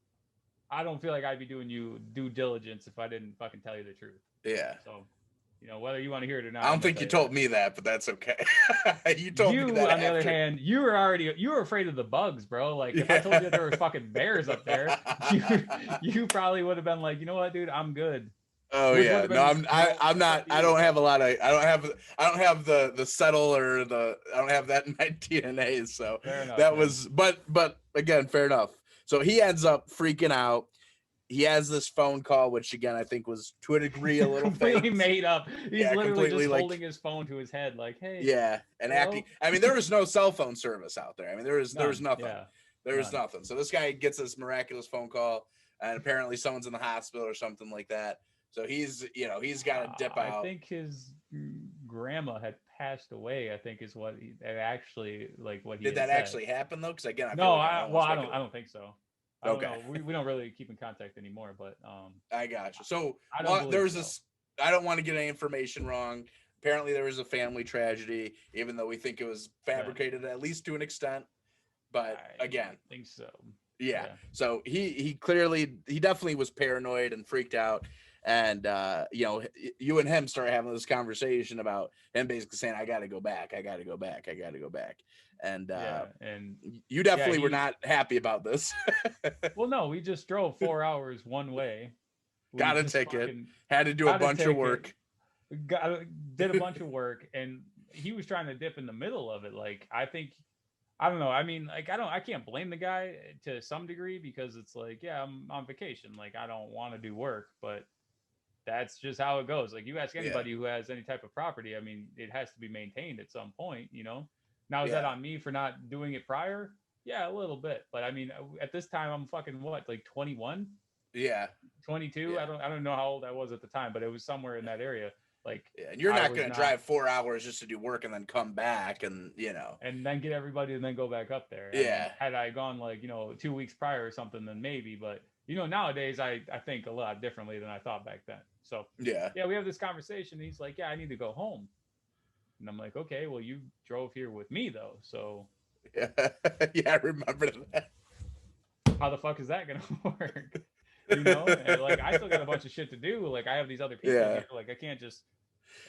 I don't feel like I'd be doing you due diligence if I didn't fucking tell you the truth. Yeah. So, you know, whether you want to hear it or not. I don't think you told me that, but that's okay. You told me that. On the other hand, you were afraid of the bugs, bro. Like, if I told you that there were fucking bears up there, you probably would have been like, you know what, dude, I'm good. Oh yeah, no, I'm not. I don't have a lot of. I don't have the settle or the. I don't have that in my DNA. So enough, that was. But again, fair enough. So he ends up freaking out. He has this phone call, which again I think was to a degree a little completely made up. He's literally just holding his phone to his head, like, "Hey." Yeah, and hello? Acting. I mean, there was no cell phone service out there. I mean, there was nothing. Yeah. There was nothing. So this guy gets this miraculous phone call, and apparently someone's in the hospital or something like that. So he's got to dip out. I think his grandma had passed away. I think is what he actually like. What he did that said. Actually happen though? Because again, I don't think so. I don't know. We don't really keep in contact anymore, but I got you. So there was this. I don't want to get any information wrong. Apparently, there was a family tragedy, even though we think it was fabricated at least to an extent. But again, I think so. Yeah. So he definitely was paranoid and freaked out. And you know, you and him started having this conversation about him basically saying, I gotta go back. And and you definitely were not happy about this. Well, no, we just drove 4 hours one way. Got a ticket, had to do a bunch of work. Did a bunch of work, and he was trying to dip in the middle of it. Like, I don't know. I mean, like, I can't blame the guy to some degree, because it's like, yeah, I'm on vacation. Like, I don't want to do work, but that's just how it goes. Like, you ask anybody who has any type of property, I mean, it has to be maintained at some point, you know? Now, is that on me for not doing it prior? Yeah, a little bit. But I mean, at this time, I'm fucking what, like 21? Yeah. 22? Yeah. I don't know how old I was at the time, but it was somewhere in that area. Like, and you're not going to drive 4 hours just to do work and then come back and, you know, and then get everybody and then go back up there. Yeah. I mean, had I gone like, you know, 2 weeks prior or something, then maybe, but you know, nowadays I think a lot differently than I thought back then. So yeah, we have this conversation. And he's like, yeah, I need to go home. And I'm like, okay, well, you drove here with me though. So yeah, I remember that. How the fuck is that going to work? You know, and like, I still got a bunch of shit to do. Like, I have these other people here. Like, I can't just.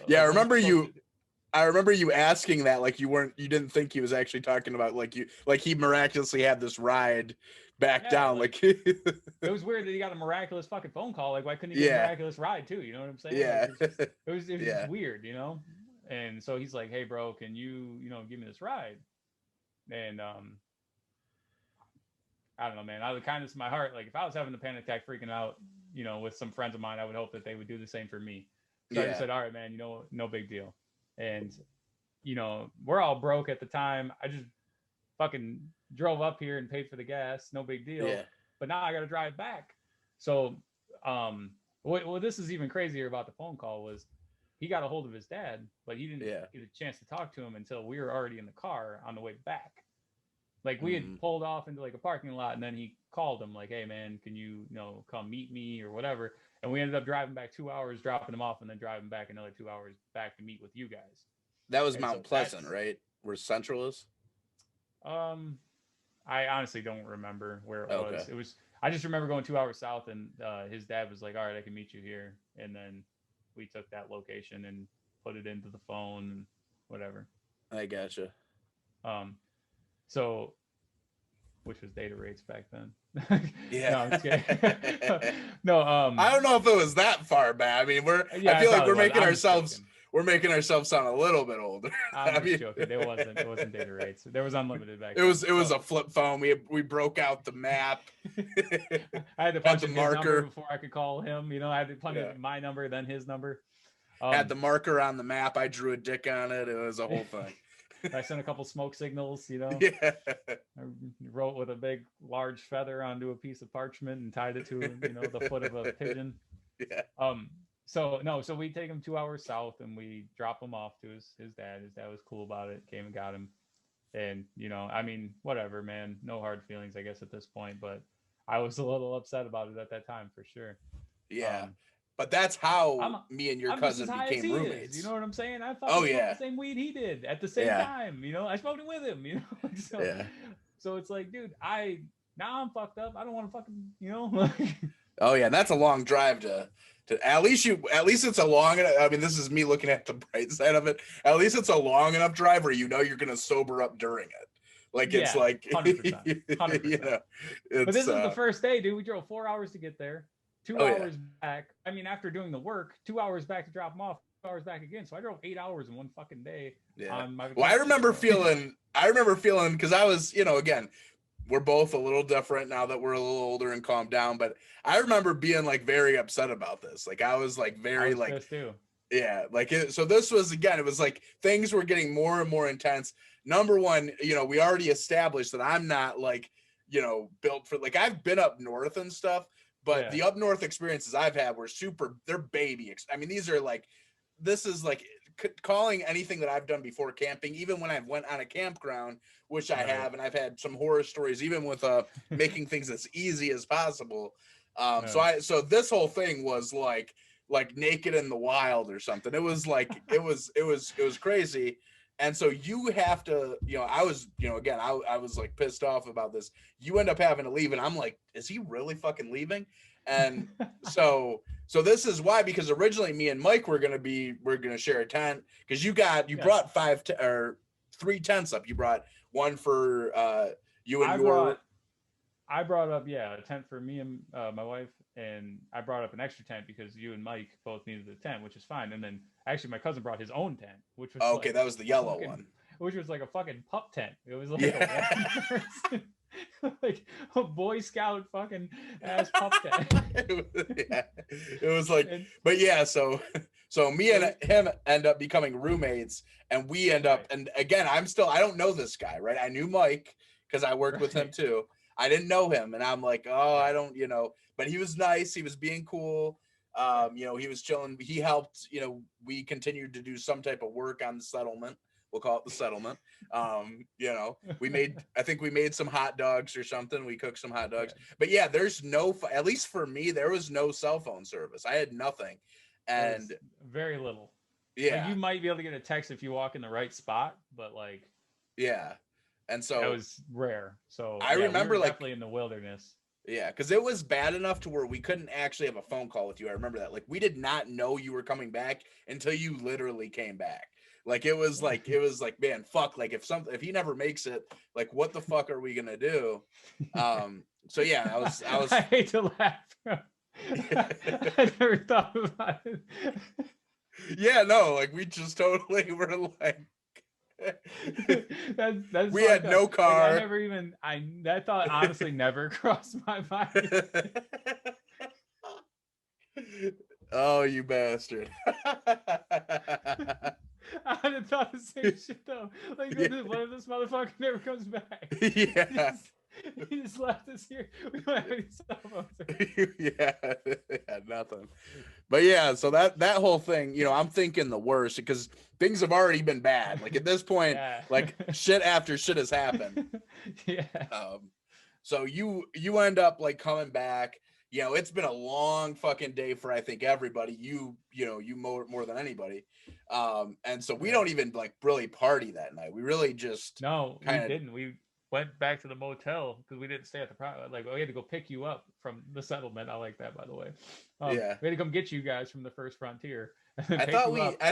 I remember you asking that, like, you didn't think he was actually talking about like he miraculously had this ride back down. Like it was weird that he got a miraculous fucking phone call. Like, why couldn't he get a miraculous ride too? You know what I'm saying? Yeah. Like, it was just weird, you know? And so he's like, hey bro, can you give me this ride? And I don't know, man. Out of the kindness of my heart, like, if I was having a panic attack freaking out, you know, with some friends of mine, I would hope that they would do the same for me. So I just said, all right, man, you know, no big deal. And, you know, we're all broke at the time. I just fucking drove up here and paid for the gas. No big deal. Yeah. But now I got to drive back. So, what this is even crazier about the phone call was he got a hold of his dad, but he didn't get a chance to talk to him until we were already in the car on the way back. Like we had pulled off into like a parking lot, and then he called him like, "Hey man, can you come meet me or whatever?" And we ended up driving back 2 hours, dropping him off, and then driving back another 2 hours back to meet with you guys. That was And Mount so Pleasant, right? Where Central is? I honestly don't remember where it Okay. was. It was I just remember going 2 hours south, and his dad was like, "All right, I can meet you here," and then we took that location and put it into the phone and whatever. I gotcha. So which was data rates back then. Yeah. No, I'm just kidding. No, I don't know if it was that far back. I mean, I feel like we're making ourselves sound a little bit older. I'm just joking. It wasn't data rates. There was unlimited back then. It was a flip phone. We broke out the map. I had to punch in his number before I could call him. I had to punch my number, then his number. Had the marker on the map. I drew a dick on it. It was a whole thing. I sent a couple smoke signals, Yeah. I wrote with a big, large feather onto a piece of parchment and tied it to, the foot of a pigeon. Yeah. So we take him 2 hours south and we drop him off to his dad. His dad was cool about it, came and got him. And, I mean, whatever, man. No hard feelings, I guess, at this point. But I was a little upset about it at that time, for sure. Yeah. But that's how me and your cousin became roommates. You know what I'm saying? I smoked the same weed he did at the same time. I smoked it with him. So it's like, dude, now I'm fucked up. I don't want to fucking, Oh yeah, and that's a long drive to at least it's a long enough. I mean, this is me looking at the bright side of it. At least it's a long enough drive where you're gonna sober up during it. Like it's like 100%. But this is the first day, dude. We drove 4 hours to get there. 2 hours back. I mean, after doing the work, 2 hours back to drop them off, 2 hours back again. So I drove 8 hours in one fucking day. Yeah. On my Well, I remember feeling because I was, again, we're both a little different now that we're a little older and calmed down. But I remember being like very upset about this. Like I was like very like, too. Yeah, like so this was again, it was like things were getting more and more intense. Number one, we already established that I'm not like, built for like I've been up north and stuff. But the up north experiences I've had were they're baby. I mean, this is like calling anything that I've done before camping, even when I've went on a campground, which I have, and I've had some horror stories, even with making things as easy as possible. So this whole thing was like Naked in the Wild or something. It was like, it was crazy. And so you have to, I was, again, I was like pissed off about this. You end up having to leave, and I'm like, is he really fucking leaving? And so this is why, because originally me and Mike we're gonna share a tent, because you brought 3 tents up. You brought one for you and I brought up a tent for me and my wife, and I brought up an extra tent because you and Mike both needed a tent, which is fine. And then actually my cousin brought his own tent, which was okay, that was the yellow one, which was like a fucking pup tent. It was like like a Boy Scout fucking ass pup tent. It was like, but yeah, so me and him end up becoming roommates, and we end up, and again, I don't know this guy, right? I knew Mike because I worked with him too. I didn't know him, and I'm like, oh, I don't, but he was nice. He was being cool. He was chilling. He helped, we continued to do some type of work on the settlement. We'll call it the settlement. I think we made some hot dogs or something. We cooked some hot dogs, but yeah, there's at least for me, there was no cell phone service. I had nothing, and very little. Yeah. Like, you might be able to get a text if you walk in the right spot, but like, yeah. And so that was rare. So I remember, we were like, definitely in the wilderness. Yeah, because it was bad enough to where we couldn't actually have a phone call with you. I remember that. Like, we did not know you were coming back until you literally came back. Like, it was like, man, fuck. Like, if he never makes it, like, what the fuck are we gonna do? So yeah, I was. I hate to laugh. I never thought about it. Yeah, no, like we just totally were like. That's we had no car. Like, that thought honestly never crossed my mind. Oh, you bastard. I had thought the same shit though. Like, what if this motherfucker never comes back? Yeah. He just left us here. We don't have any cell phones. Yeah, nothing. But yeah, so that whole thing, you know, I'm thinking the worst because things have already been bad. Like at this point, Yeah. like shit after shit has happened. Yeah. So you end up like coming back. You know, it's been a long fucking day for I think everybody. You know, you more than anybody. And so we don't even like really party that night. We really just No, we kinda, didn't. We went back to the motel because we didn't stay at the like we had to go pick you up from the settlement. I like that, by the way. Yeah. We had to come get you guys from the first frontier. I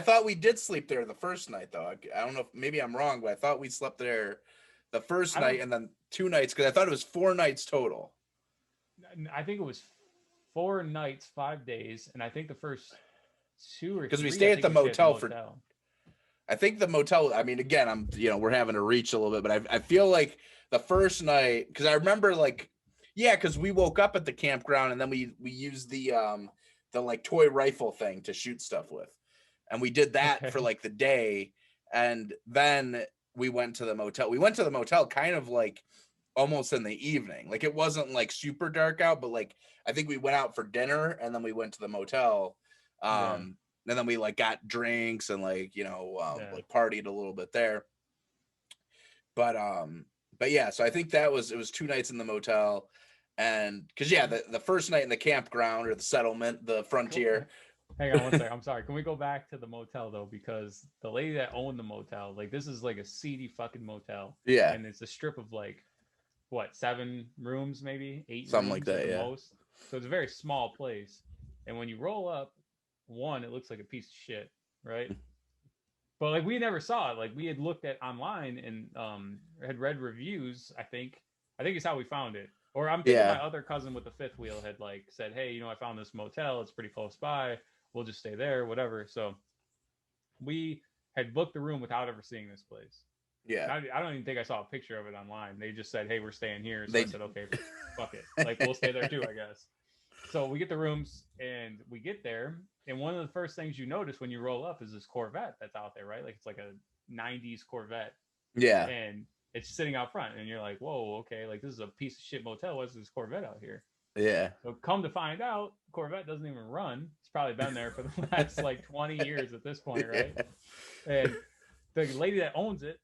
thought we did sleep there the first night though. I don't know if maybe I'm wrong, but I thought we slept there the first night and then 2 nights because I thought it was 4 nights total. I think it was 4 nights, 5 days, and I think the first 2 or 3 because we stayed at the motel for. I think the motel. I mean, again, we're having to reach a little bit, but I feel like the first night because I remember like, yeah, because we woke up at the campground and then we used the like toy rifle thing to shoot stuff with, and we did that for like the day, and then we went to the motel. We went to the motel kind of like almost in the evening. Like it wasn't like super dark out, but like I think we went out for dinner and then we went to the motel. And then we like got drinks and like, like partied a little bit there. But yeah, so I think it was 2 nights in the motel. And because the first night in the campground or the settlement, the frontier. Hang on one second. I'm sorry. Can we go back to the motel though? Because the lady that owned the motel, like this is like a seedy fucking motel. Yeah. And it's a strip of like, what, 7 rooms, maybe 8 something rooms like that, at the most. So it's a very small place. And when you roll up, one, it looks like a piece of shit, right? But like we never saw it. Like we had looked at online and had read reviews. I think it's how we found it. Or I'm thinking my other cousin with the fifth wheel had like said, hey, I found this motel. It's pretty close by. We'll just stay there, whatever. So we had booked the room without ever seeing this place. Yeah. I don't even think I saw a picture of it online. They just said, hey, we're staying here. So I said, okay, fuck it. Like we'll stay there too, I guess. So we get the rooms and we get there. And one of the first things you notice when you roll up is this Corvette that's out there, right? Like it's like a 90s Corvette. Yeah. And it's sitting out front. And you're like, whoa, okay. Like this is a piece of shit motel. What's this Corvette out here? Yeah. So come to find out, Corvette doesn't even run. It's probably been there for the last like 20 years at this point, right? And the lady that owns it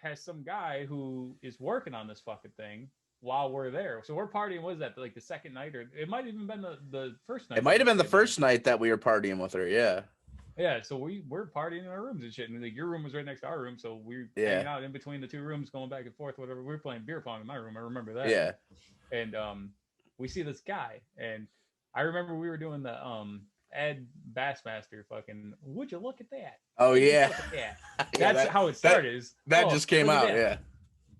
has some guy who is working on this fucking thing while we're there. So we're partying. What is that? Like the second night, or it might have even been the first night. It might have been the first night that we were partying with her. Yeah. Yeah. So we're partying in our rooms and shit. And like your room was right next to our room. So we're hanging out in between the 2 rooms, going back and forth, whatever. We were playing beer pong in my room. I remember that. Yeah. And we see this guy, and I remember we were doing the Ed Bassmaster fucking, would you look at that? Oh yeah. That's how it started. That just came out.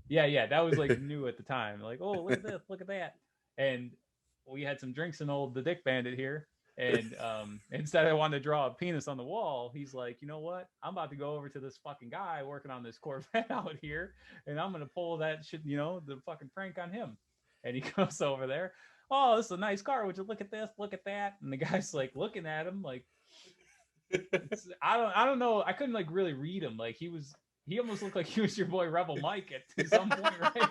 Yeah, that was like new at the time. Like, oh, look at this, look at that. And we had some drinks in the Dick Bandit here. And instead I wanted to draw a penis on the wall, he's like, you know what? I'm about to go over to this fucking guy working on this Corvette out here, and I'm gonna pull that shit, the fucking prank on him. And he goes over there. Oh, this is a nice car. Would you look at this? Look at that. And the guy's like looking at him like, I don't know. I couldn't like really read him. Like he almost looked like he was your boy Rebel Mike at some point, right?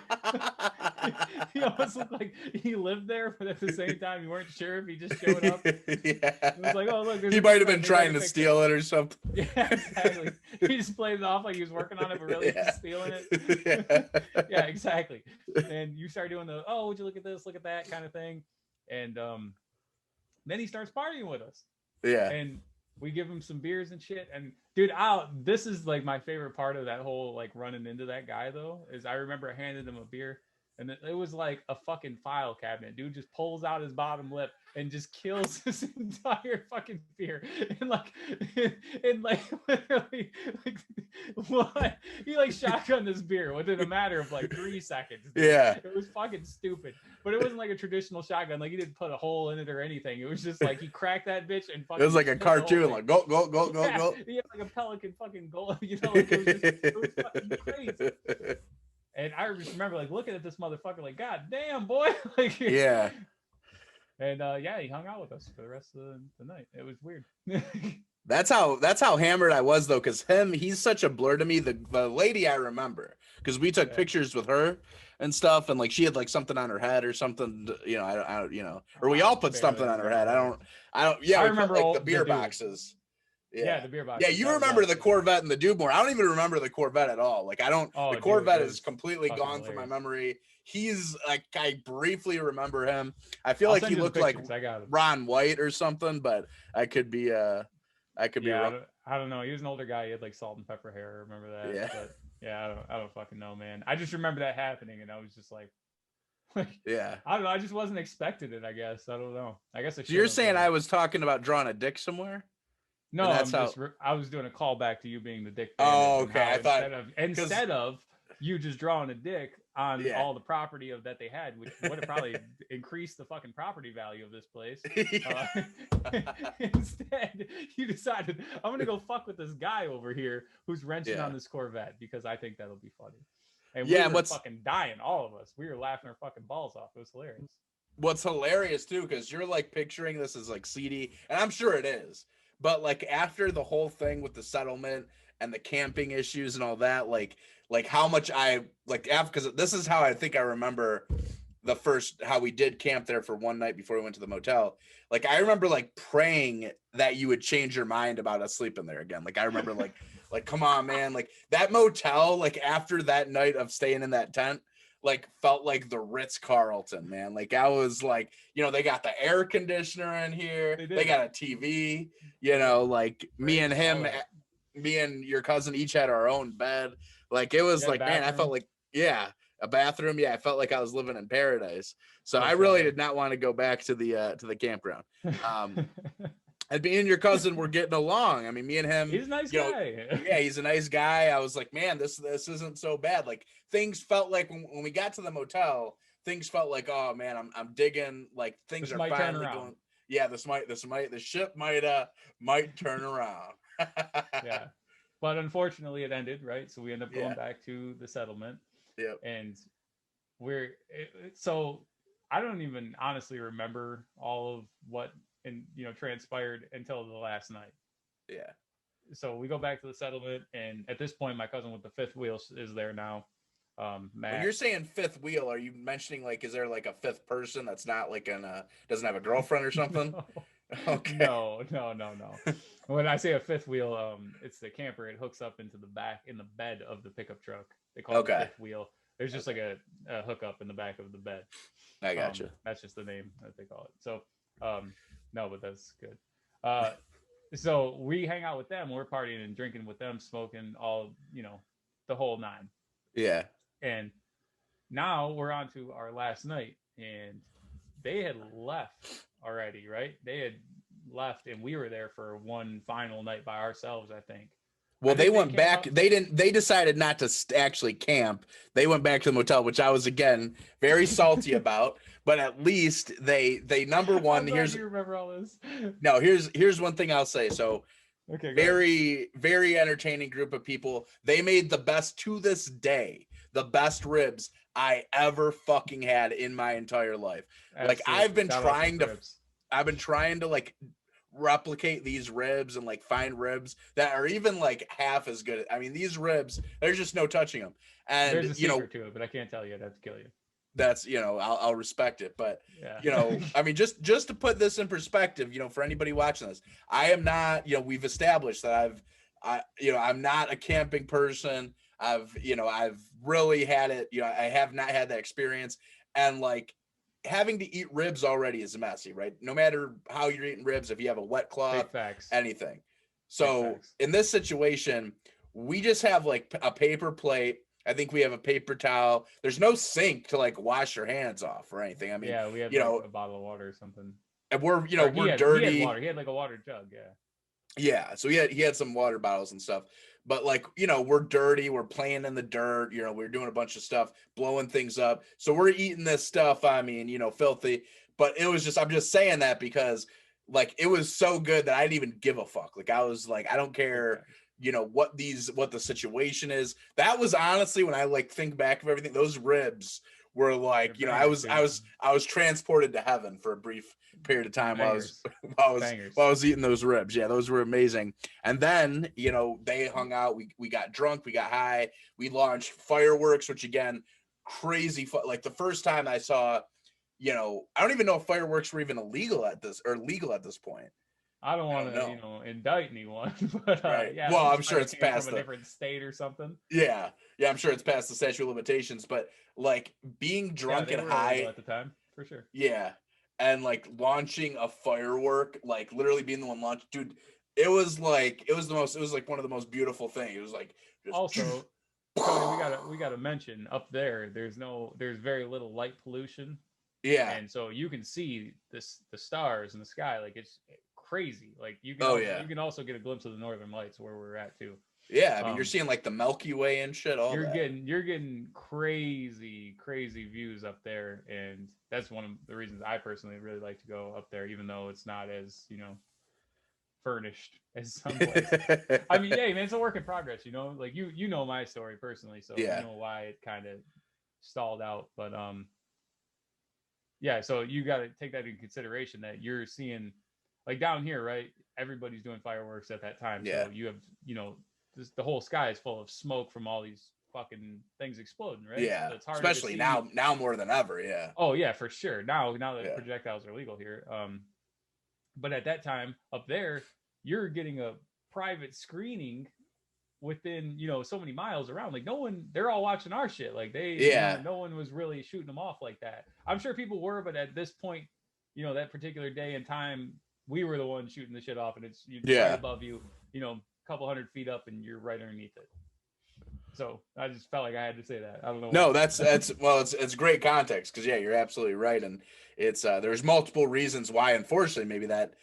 He almost looked like he lived there, but at the same time, you weren't sure if he just showed up. It was like, oh, look. He might have been trying to steal it or something. Yeah, exactly. He just played it off like he was working on it, but really just stealing it. Yeah, exactly. And you start doing the, oh, would you look at this, look at that kind of thing. And then he starts partying with us. Yeah. And we give him some beers and shit. And dude, this is like my favorite part of that whole like running into that guy though, is I remember I handed him a beer, and it was like a fucking file cabinet. Dude just pulls out his bottom lip and just kills his entire fucking beer. And like literally, like what? He like shotgunned this beer within a matter of like 3 seconds. Dude. Yeah. It was fucking stupid. But it wasn't like a traditional shotgun. Like he didn't put a hole in it or anything. It was just like he cracked that bitch and fucking. It was like a cartoon, like go. He had like a pelican fucking goal. Like it was fucking crazy. And I just remember like looking at this motherfucker like, God damn, boy. Like, and he hung out with us for the rest of the night. It was weird. That's how hammered I was though, because he's such a blur to me. The lady I remember, because we took pictures with her and stuff, and like she had like something on her head or something, you know, I don't, you know, or we all put something on her head. I don't, yeah, I we remember put like all the beer the dude. boxes. Yeah, the beer Yeah, boxes. you That was remember us, the yeah. Corvette and the dude more. I don't even remember the Corvette at all. Like I don't. Oh, the dude, Corvette it is was completely fucking gone from my hilarious. memory. He's like I briefly remember him. I feel I'll like send he you the looked like pictures. I got him. Ron White or something, but I could be be Yeah, wrong. I don't know. He was an older guy. He had like salt and pepper hair. I remember that. Yeah. But yeah, I don't fucking know, man. I just remember that happening, and I was just like, Yeah. I don't know. I just wasn't expecting it. I guess I don't know. I guess I. So you're saying I was talking about drawing a dick somewhere? No, that's I was doing a callback to you being the dick. Oh, bandit, and okay. how I thought instead of you just drawing a dick on all the property that they had, which would have probably increased the fucking property value of this place. Instead, you decided I'm gonna go fuck with this guy over here who's wrenching on this Corvette because I think that'll be funny. And we were fucking dying, all of us. We were laughing our fucking balls off. It was hilarious. What's hilarious too, because you're like picturing this as like seedy, and I'm sure it is. But like after the whole thing with the settlement and the camping issues and all that, like how much I like after, because this is how I think I remember the first how we did camp there for one night before we went to the motel. Like I remember like praying that you would change your mind about us sleeping there again. Like I remember like come on, man, like that motel, like after that night of staying in that tent, like felt like the Ritz-Carlton, man. Like I was like, you know, they got the air conditioner in here, they got a TV, you know, like me and your cousin each had our own bed. Like it was like, man, I felt like, a bathroom. Yeah, I felt like I was living in paradise. So I really did not want to go back to the campground. And me and your cousin were getting along. I mean, me and him, he's a nice guy. Yeah, he's a nice guy. I was like, man, this isn't so bad. Like things felt like when we got to the motel, things felt like, oh man, I'm digging. Like things are finally going. Yeah, the ship might turn around. Yeah, but unfortunately, it ended right. So we ended up going back to the settlement. Yep. And so I don't even honestly remember all of what transpired until the last night. Yeah. So we go back to the settlement, and at this point, my cousin with the fifth wheel is there now. Matt. When you're saying fifth wheel, are you mentioning like is there like a fifth person that's not like doesn't have a girlfriend or something? No. Okay. No. When I say a fifth wheel, it's the camper. It hooks up into the bed of the pickup truck. They call it the fifth wheel. There's just like a hookup in the back of the bed. I gotcha. That's just the name that they call it. So, no, but that's good. So we hang out with them. We're partying and drinking with them, smoking all, the whole nine. Yeah. And now we're on to our last night, and they had left already, right? They had left, and we were there for one final night by ourselves, I think. Well, they went back. They decided not to actually camp. They went back to the motel, which I was again very salty about. But at least they number one. You remember all this? No, here's one thing I'll say. So, okay, very very entertaining group of people. They made the best to this day, the best ribs I ever fucking had in my entire life. Like I've been trying to like replicate these ribs and like find ribs that are even like half as good. I mean, these ribs, there's just no touching them. And there's a secret to it, but I can't tell you. I'd have to kill you. That's I'll respect it, but I mean, just to put this in perspective, for anybody watching this, I am not, we've established that I'm not a camping person. I've really had it, I have not had that experience, and like having to eat ribs already is messy, right? No matter how you're eating ribs, if you have a wet cloth, anything. So in this situation, we just have like a paper plate. I think we have a paper towel. There's no sink to like wash your hands off or anything. I mean, yeah, we had like a bottle of water or something. And we're dirty. He had water. He had like a water jug. Yeah. Yeah. So he had some water bottles and stuff. But like, we're dirty, we're playing in the dirt, we're doing a bunch of stuff, blowing things up. So we're eating this stuff, I mean, filthy. But it was I'm just saying that because like it was so good that I didn't even give a fuck. Like I was like, I don't care, what the situation is. That was honestly, when I like think back of everything, those ribs were like, They're I bangers, I was transported to heaven for a brief period of time while Bangers. I was eating those ribs. Yeah, those were amazing. And then, they hung out, we got drunk, we got high, we launched fireworks, which again, crazy fun. Like the first time I saw, I don't even know if fireworks were even legal at this point. I don't want know. to, indict anyone, but Right. yeah, Well, this I'm sure probably it's came past from a different state or something. yeah, I'm sure it's past the statute of limitations, but like being drunk Yeah, they and were illegal high, at the time, for sure. yeah, and like launching a firework, like literally being the one launched, dude. It was like one of the most beautiful things. It was like just Also, Cody, we gotta mention up there. There's very little light pollution, yeah. and so you can see the stars in the sky. Like it's crazy. Like you can Oh, also, yeah. you can also get a glimpse of the northern lights where we're at too. Yeah, I mean, you're seeing like the Milky Way and shit. All you're that. you're getting crazy views up there, and that's one of the reasons I personally really like to go up there, even though it's not as furnished as some places. I mean, yeah, man, it's a work in progress. Like you know my story personally, so Yeah. you know why it kind of stalled out. But yeah, so you got to take that into consideration that you're seeing, like down here, right? Everybody's doing fireworks at that time, Yeah. so you have the whole sky is full of smoke from all these fucking things exploding, right? Yeah, So it's harder especially to see. now more than ever. Yeah. Oh yeah, for sure. Now that Yeah. projectiles are legal here, but at that time up there, you're getting a private screening within so many miles around. Like no one, they're all watching our shit. Like they, no one was really shooting them off like that. I'm sure people were, but at this point, that particular day and time, we were the ones shooting the shit off, and it's right above you, a couple 100 feet up, and you're right underneath it. So I just felt like I had to say that. I don't know. No, that's well, it's great context because yeah, you're absolutely right, and it's there's multiple reasons why, unfortunately, maybe that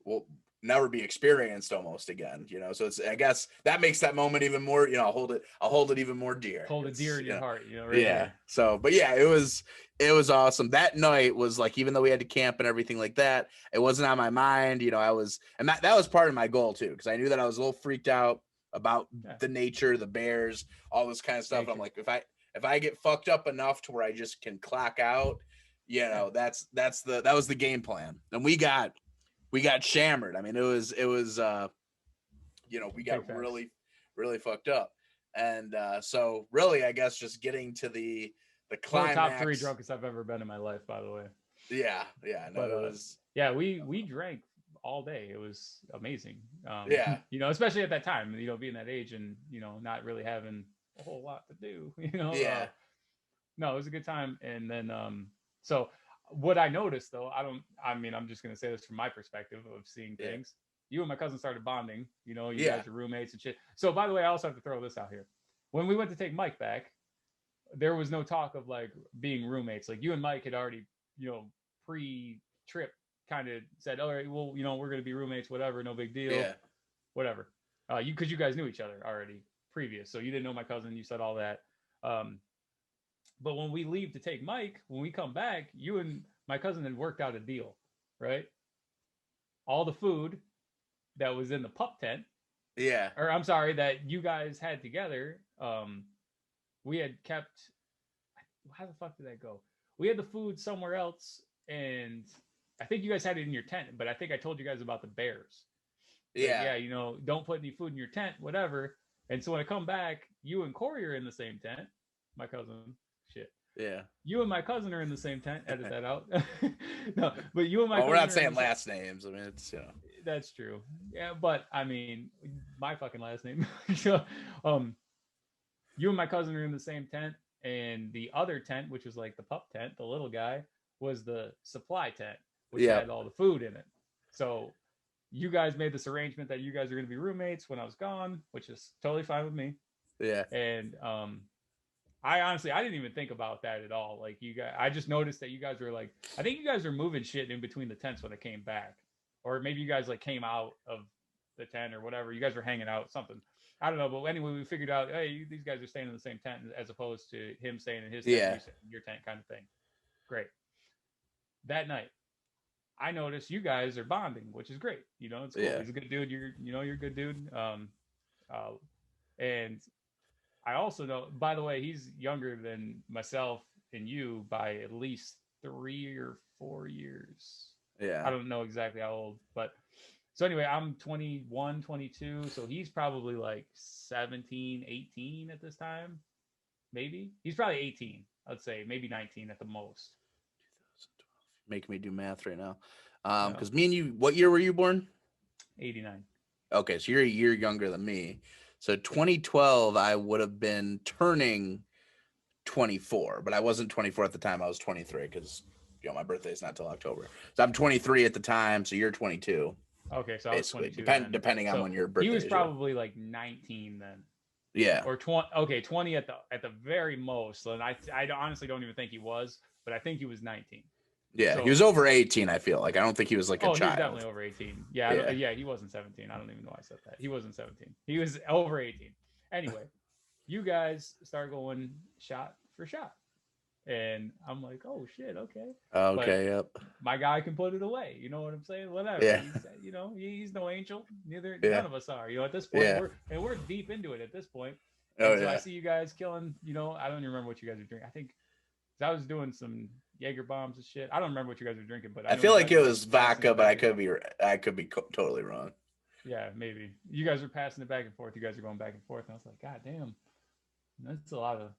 will never be experienced almost again. So it's, I guess that makes that moment even more. I'll hold it even more dear. Hold it dear in your heart. Right yeah. there. So, but yeah, it was awesome. That night was like, even though we had to camp and everything like that, it wasn't on my mind. I was, and that was part of my goal too, because I knew that I was a little freaked out about the nature, the bears, all this kind of stuff. I'm like, if I get fucked up enough to where I just can clock out, that was the game plan. And we got shammered. I mean, it was we got really, really fucked up. And so really, I guess just getting to the climax. Top 3 drunkest I've ever been in my life, by the way. Yeah. No, but, it was. Yeah, we drank all day. It was amazing. Yeah. Especially at that time, being that age and, not really having a whole lot to do, Yeah. No, it was a good time. And then, so what I noticed though, I'm just going to say this from my perspective of seeing things. You and my cousin started bonding, you guys are roommates and shit. So by the way, I also have to throw this out here. When we went to take Mike back, there was no talk of like being roommates. Like you and Mike had already, pre-trip kind of said, all right, well, we're going to be roommates, whatever, no big deal. Yeah. Whatever. Because you guys knew each other already previous. So you didn't know my cousin, you said all that. But when we leave to take Mike, when we come back, you and my cousin had worked out a deal, right? All the food that was in the pup tent. Yeah. Or I'm sorry, that you guys had together, we had kept. How the fuck did that go? We had the food somewhere else, and I think you guys had it in your tent, but I think I told you guys about the bears. Yeah. Like, yeah, don't put any food in your tent, whatever. And so when I come back, you and Corey are in the same tent. My cousin. Shit. Yeah. You and my cousin are in the same tent. Edit that out. No, but you and my cousin. We're not saying last names. I mean, it's, That's true. Yeah, but I mean, my fucking last name. So, you and my cousin are in the same tent, and the other tent, which was like the pup tent, the little guy, was the supply tent, which had all the food in it. So you guys made this arrangement that you guys are going to be roommates when I was gone, which is totally fine with me. Yeah. And I didn't even think about that at all. Like you guys, I just noticed that you guys were like, I think you guys were moving shit in between the tents when I came back, or maybe you guys like came out of the tent or whatever. You guys were hanging out, something. I don't know, but anyway, we figured out, hey, these guys are staying in the same tent as opposed to him staying in his tent, and you staying in your tent, kind of thing. Great. That night, I noticed you guys are bonding, which is great. It's cool. He's a good dude. You're a good dude. And I also know, by the way, he's younger than myself in you by at least 3 or 4 years. Yeah. I don't know exactly how old, but so anyway, I'm 21, 22. So he's probably like 17, 18 at this time. Maybe he's probably 18. I'd say maybe 19 at the most. Make me do math right now. Yeah. Because me and you, what year were you born? 89. Okay, so you're a year younger than me. So 2012, I would have been turning 24, but I wasn't 24 at the time. I was 23 because my birthday is not till October. So I'm 23 at the time. So you're 22. Okay, so I was Basically, 22. depending on when your birthday he was is. probably like 19 then. Yeah. Or 20. Okay, 20 at the very most. And I honestly don't even think he was, but I think he was 19. Yeah, So, he was over 18. I feel like I don't think he was like a child. He was definitely over 18. Yeah, he wasn't 17. I don't even know why I said that. He wasn't 17. He was over 18. Anyway, you guys start going shot for shot, and I'm like, oh shit, okay. Okay, but yep. My guy can put it away. You know what I'm saying? Whatever. Yeah. He's no angel. Yeah. None of us are. At this point, we're deep into it at this point. So I see you guys killing. I don't even remember what you guys are drinking. I think I was doing some Jaeger bombs and shit. I don't remember what you guys were drinking, but I feel like it was vodka, but I could be totally wrong. Yeah, maybe. You guys were passing it back and forth. You guys are going back and forth, and I was like, God damn, that's a lot of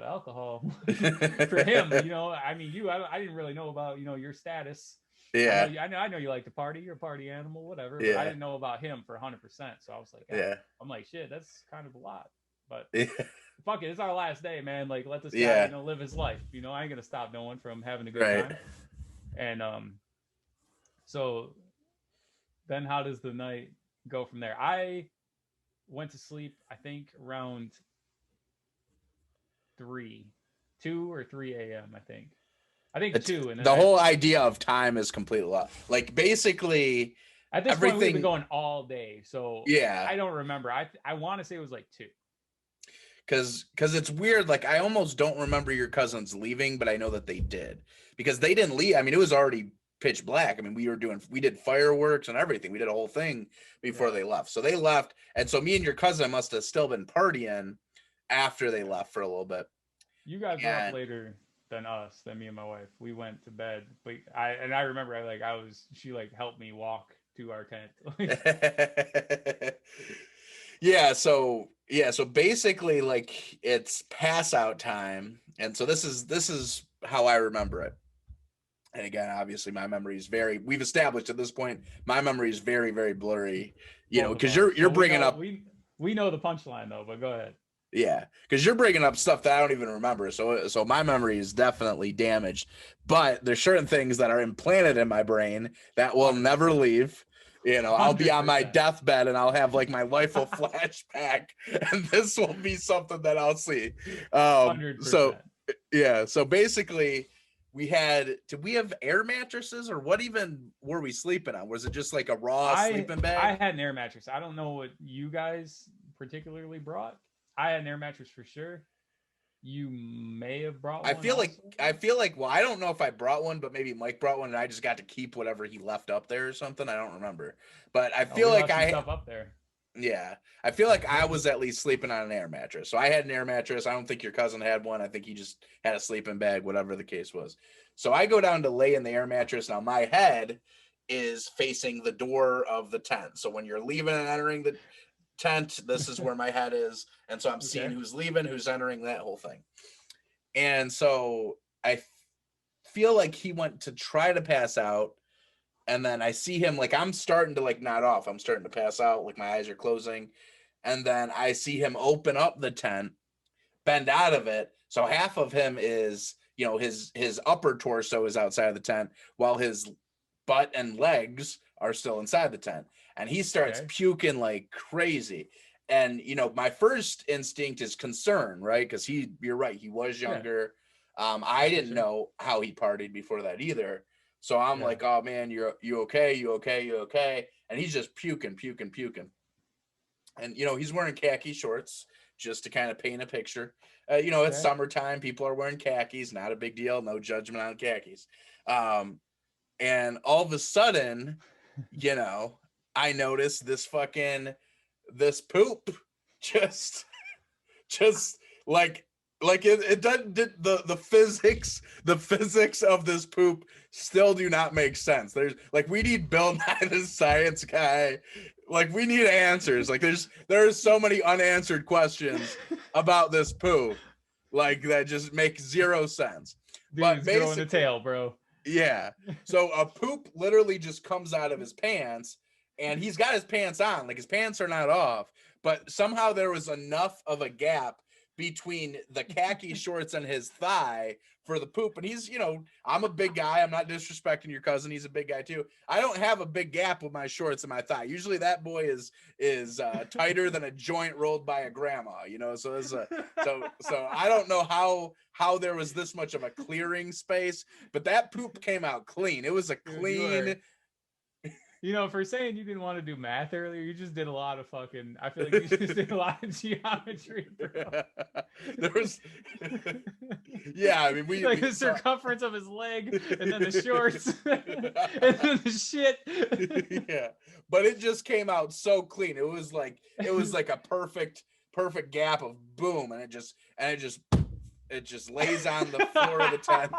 alcohol for him. I didn't really know about your status. Yeah, I know you like to party. You're a party animal, whatever. Yeah. But I didn't know about him for 100%. So I was like, yeah. I'm like, shit, that's kind of a lot. But Yeah. fuck it, it's our last day, man. Like, let this guy, live his life. I ain't gonna stop no one from having a good time. And so then how does the night go from there? I went to sleep, I think around 2 or 3 a.m. I think it's 2. And the whole idea of time is completely lost. Like basically, at this point we've been going all day. So yeah, I don't remember. I want to say it was like 2. Because it's weird. Like I almost don't remember your cousins leaving, but I know that they did because they didn't leave. I mean, it was already pitch black. I mean, we did fireworks and everything. We did a whole thing before they left. So they left, and so me and your cousin must have still been partying after they left for a little bit. You guys were up later than us, than me and my wife. We went to bed, but I remember she helped me walk to our tent. So basically like it's pass out time. And so this is how I remember it. And again, obviously my memory is we've established at this point, my memory is very, very blurry, because you're bringing up. We know the punchline though, but go ahead. Yeah. Cause you're bringing up stuff that I don't even remember. So my memory is definitely damaged, but there's certain things that are implanted in my brain that will never leave. I'll be on my deathbed and I'll have like my life will flashback, and this will be something that I'll see. 100%. So basically did we have air mattresses, or what even were we sleeping on? Was it just like a raw sleeping bag? I had an air mattress. I don't know what you guys particularly brought. I had an air mattress for sure. You may have brought one. I feel like well, I don't know if I brought one, but maybe Mike brought one and I just got to keep whatever he left up there or something. I don't remember. But I feel like stuff up there. Yeah. I feel like I was at least sleeping on an air mattress. So I had an air mattress. I don't think your cousin had one. I think he just had a sleeping bag, whatever the case was. So I go down to lay in the air mattress. Now my head is facing the door of the tent. So when you're leaving and entering the tent, this is where my head is, and so I'm seeing who's leaving, who's entering, that whole thing. And so I feel like he went to try to pass out, and then I see him, like I'm starting to like nod off, I'm starting to pass out, like my eyes are closing, and then I see him open up the tent, bend out of it, so half of him is his upper torso is outside of the tent while his butt and legs are still inside the tent. And he starts puking like crazy. And, my first instinct is concern, right? Because you're right, he was younger. I didn't know how he partied before that either. So I'm like, oh man, you okay? You okay? You okay? And he's just puking. And, he's wearing khaki shorts just to kind of paint a picture. It's summertime. People are wearing khakis. Not a big deal. No judgment on khakis. And all of a sudden, I noticed this poop just like Like it doesn't the physics of this poop still do not make sense. There's like we need Bill Nye the Science Guy. Like we need answers. Like there's so many unanswered questions about this poop. Like that just make zero sense. Dude's growing a tail, bro. Yeah. So a poop literally just comes out of his pants, and he's got his pants on. Like his pants are not off, but somehow there was enough of a gap between the khaki shorts and his thigh for the poop. And he's, I'm a big guy. I'm not disrespecting your cousin. He's a big guy too. I don't have a big gap with my shorts and my thigh. Usually that boy is tighter than a joint rolled by a grandma, so so I don't know how there was this much of a clearing space, but that poop came out clean. It was a clean. For saying you didn't want to do math earlier, you just did a lot of fucking. I feel like you just did a lot of geometry, bro. There was, yeah. I mean, we the circumference of his leg, and then the shorts, and then the shit. Yeah, but it just came out so clean. It was like a perfect gap of boom, and it just lays on the floor of the tent,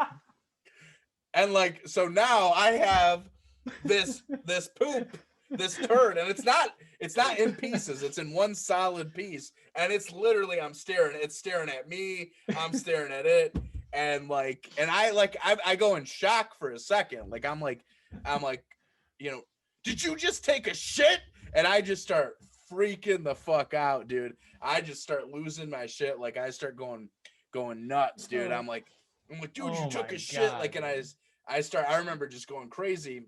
and like so now I have this poop, this turd, and it's not in pieces, it's in one solid piece, and it's literally it's staring at me, I'm staring at it, and I go in shock for a second. Like I'm like did you just take a shit? And I just start freaking the fuck out, dude. I just start losing my shit. Like I start going nuts, dude. I'm like dude, you took a shit. Like, and I remember just going crazy.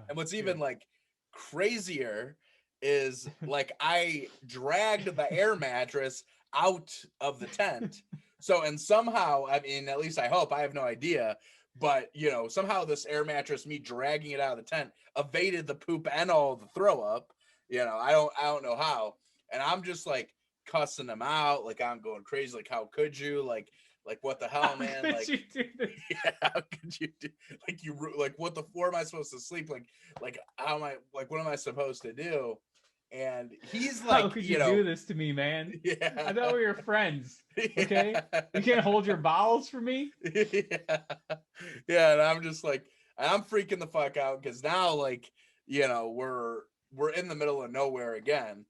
And what's even like crazier is like I dragged the air mattress out of the tent. So, and somehow, I mean, at least I hope, I have no idea, but somehow this air mattress, me dragging it out of the tent, evaded the poop and all the throw up. I don't know how. And I'm just like cussing them out, like I'm going crazy, like how could you, like what the hell, man? Like, yeah, how could you do? Like what the floor am I supposed to sleep? Like how am I? Like what am I supposed to do? And he's like, how could you do this to me, man? Yeah, I thought we were friends. Okay, you can't hold your bowels for me. Yeah, and I'm just like, I'm freaking the fuck out because now, like, we're in the middle of nowhere again.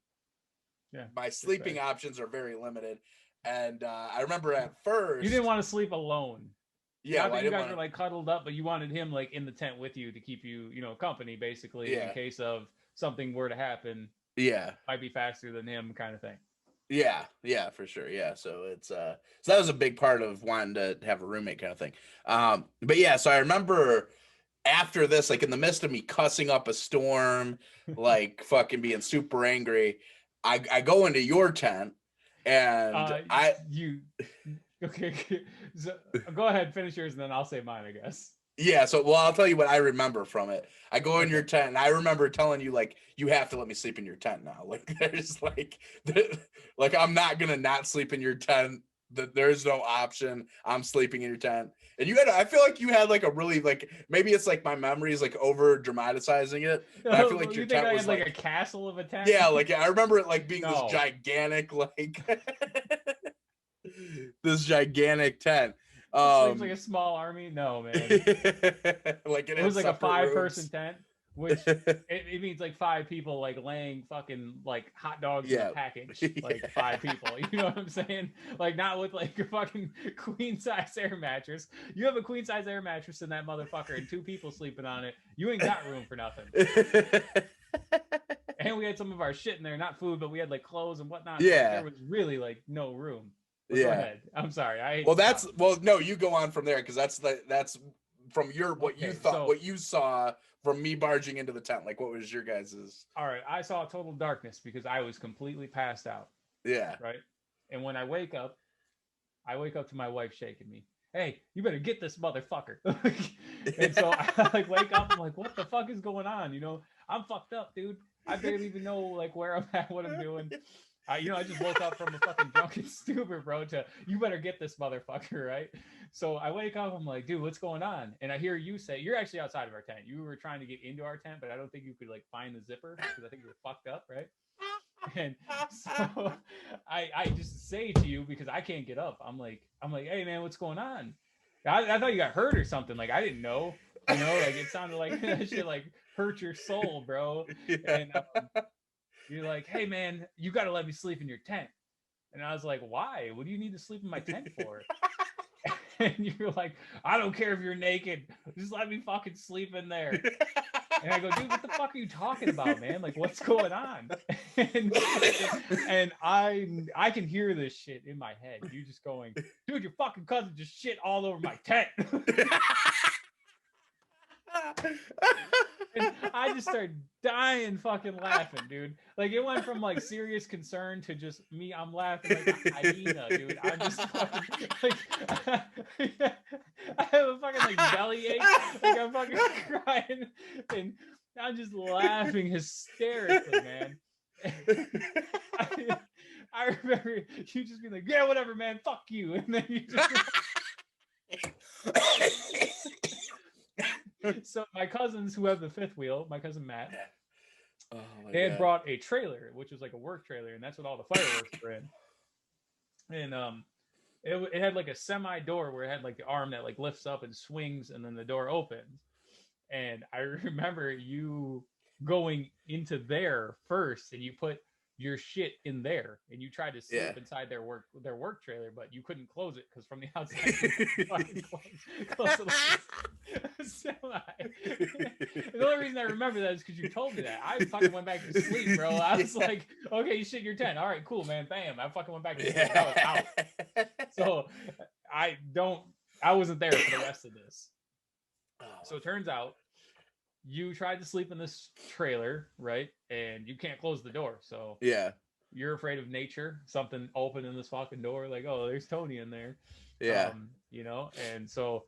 Yeah, my sleeping options are very limited. And I remember at first you didn't want to sleep alone. Yeah, you guys were like cuddled up, but you wanted him like in the tent with you to keep you, company basically, in case of something were to happen. Yeah, might be faster than him, kind of thing. Yeah, for sure. Yeah, so it's so that was a big part of wanting to have a roommate, kind of thing. But yeah, so I remember after this, like in the midst of me cussing up a storm, like fucking being super angry, I go into your tent. And okay. So go ahead, finish yours, and then I'll say mine, I guess. Yeah. So, well, I'll tell you what I remember from it. I go in your tent, and I remember telling you, like, you have to let me sleep in your tent now. Like, there's like I'm not gonna not sleep in your tent. There's no option. I'm sleeping in your tent. And I feel like you had like a really, like, maybe it's like my memory is like over dramatizing it. But I feel like your tent was like a castle of a tent. Yeah, like I remember it like being this gigantic, like this gigantic tent. Seems like a small army. No, man. Like it was like a 5-person tent, which it means like 5 people like laying fucking like hot dogs in a package, like 5 people. You know what I'm saying? Like not with like a fucking queen size air mattress. You have a queen size air mattress in that motherfucker and 2 people sleeping on it. You ain't got room for nothing. And we had some of our shit in there, not food, but we had like clothes and whatnot. Yeah, so there was really like no room. But go ahead. I'm sorry. No, you go on from there because that's from what you saw from me barging into the tent. Like, what was your guys's? All right, I saw total darkness because I was completely passed out. Yeah. Right. And when I wake up to my wife shaking me. Hey, you better get this motherfucker. And so I like wake up. I'm like, what the fuck is going on? I'm fucked up, dude. I barely even know like where I'm at, what I'm doing. I just woke up from a fucking drunken stupor, bro, to you better get this motherfucker, right? So I wake up, I'm like, dude, what's going on? And I hear you say, you're actually outside of our tent. You were trying to get into our tent, but I don't think you could like find the zipper because I think you were fucked up, right? And so I just say to you because I can't get up. I'm like, hey man, what's going on? I thought you got hurt or something. Like I didn't know. You know, like it sounded like that shit like hurt your soul, bro. Yeah. And you're like, hey man, you got to let me sleep in your tent. And I was like, why? What do you need to sleep in my tent for? And you're like, I don't care if you're naked. Just let me fucking sleep in there. And I go, dude, what the fuck are you talking about, man? Like, what's going on? And I can hear this shit in my head. You just going, dude, your fucking cousin just shit all over my tent. And I just started dying fucking laughing, dude. Like it went from like serious concern to just me. I'm laughing like a hyena, dude. I'm just fucking like I have a fucking like belly ache. Like I'm fucking crying, and I'm just laughing hysterically, man. I remember you just being like, "Yeah, whatever, man. Fuck you," and then you just. So my cousins who have the fifth wheel, my cousin Matt, they had brought a trailer, which was like a work trailer, and that's what all the fireworks were in. And it had like a semi door where it had like the arm that like lifts up and swings, and then the door opens. And I remember you going into there first, and you put your shit in there, and you tried to sleep inside their work trailer, but you couldn't close it because from the outside you fucking close the semi. The only reason I remember that is because you told me that. I fucking went back to sleep, bro. I was like, okay, you shit in your tent. All right, cool, man. Bam. I fucking went back to sleep. I was out. So I wasn't there for the rest of this. So it turns out you tried to sleep in this trailer, right? And you can't close the door. So you're afraid of nature, something open in this fucking door, like, oh, there's Tony in there. You know, and so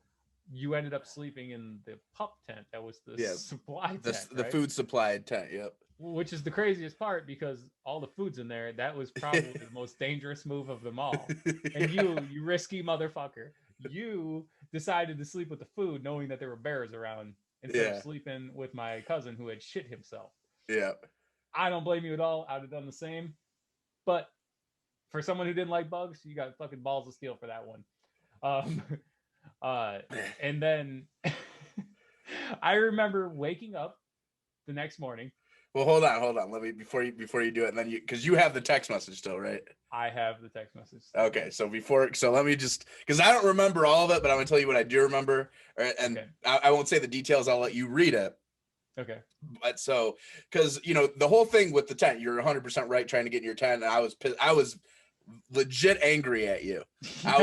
you ended up sleeping in the pup tent. That was the supply tent, the food supply tent. Yep. Which is the craziest part because all the food's in there. That was probably the most dangerous move of them all. And you risky motherfucker, you decided to sleep with the food knowing that there were bears around instead of sleeping with my cousin who had shit himself. Yeah. I don't blame you at all. I'd have done the same. But for someone who didn't like bugs, you got fucking balls of steel for that one. And then I remember waking up the next morning. Well, hold on. Let me before you do it, and then because you have the text message still, right? I have the text message still. Okay, so let me just because I don't remember all of it, but I'm gonna tell you what I do remember, and I won't say the details. I'll let you read it. Okay. But so because the whole thing with the tent, you're 100% right trying to get in your tent, and I was legit angry at you. Yes, I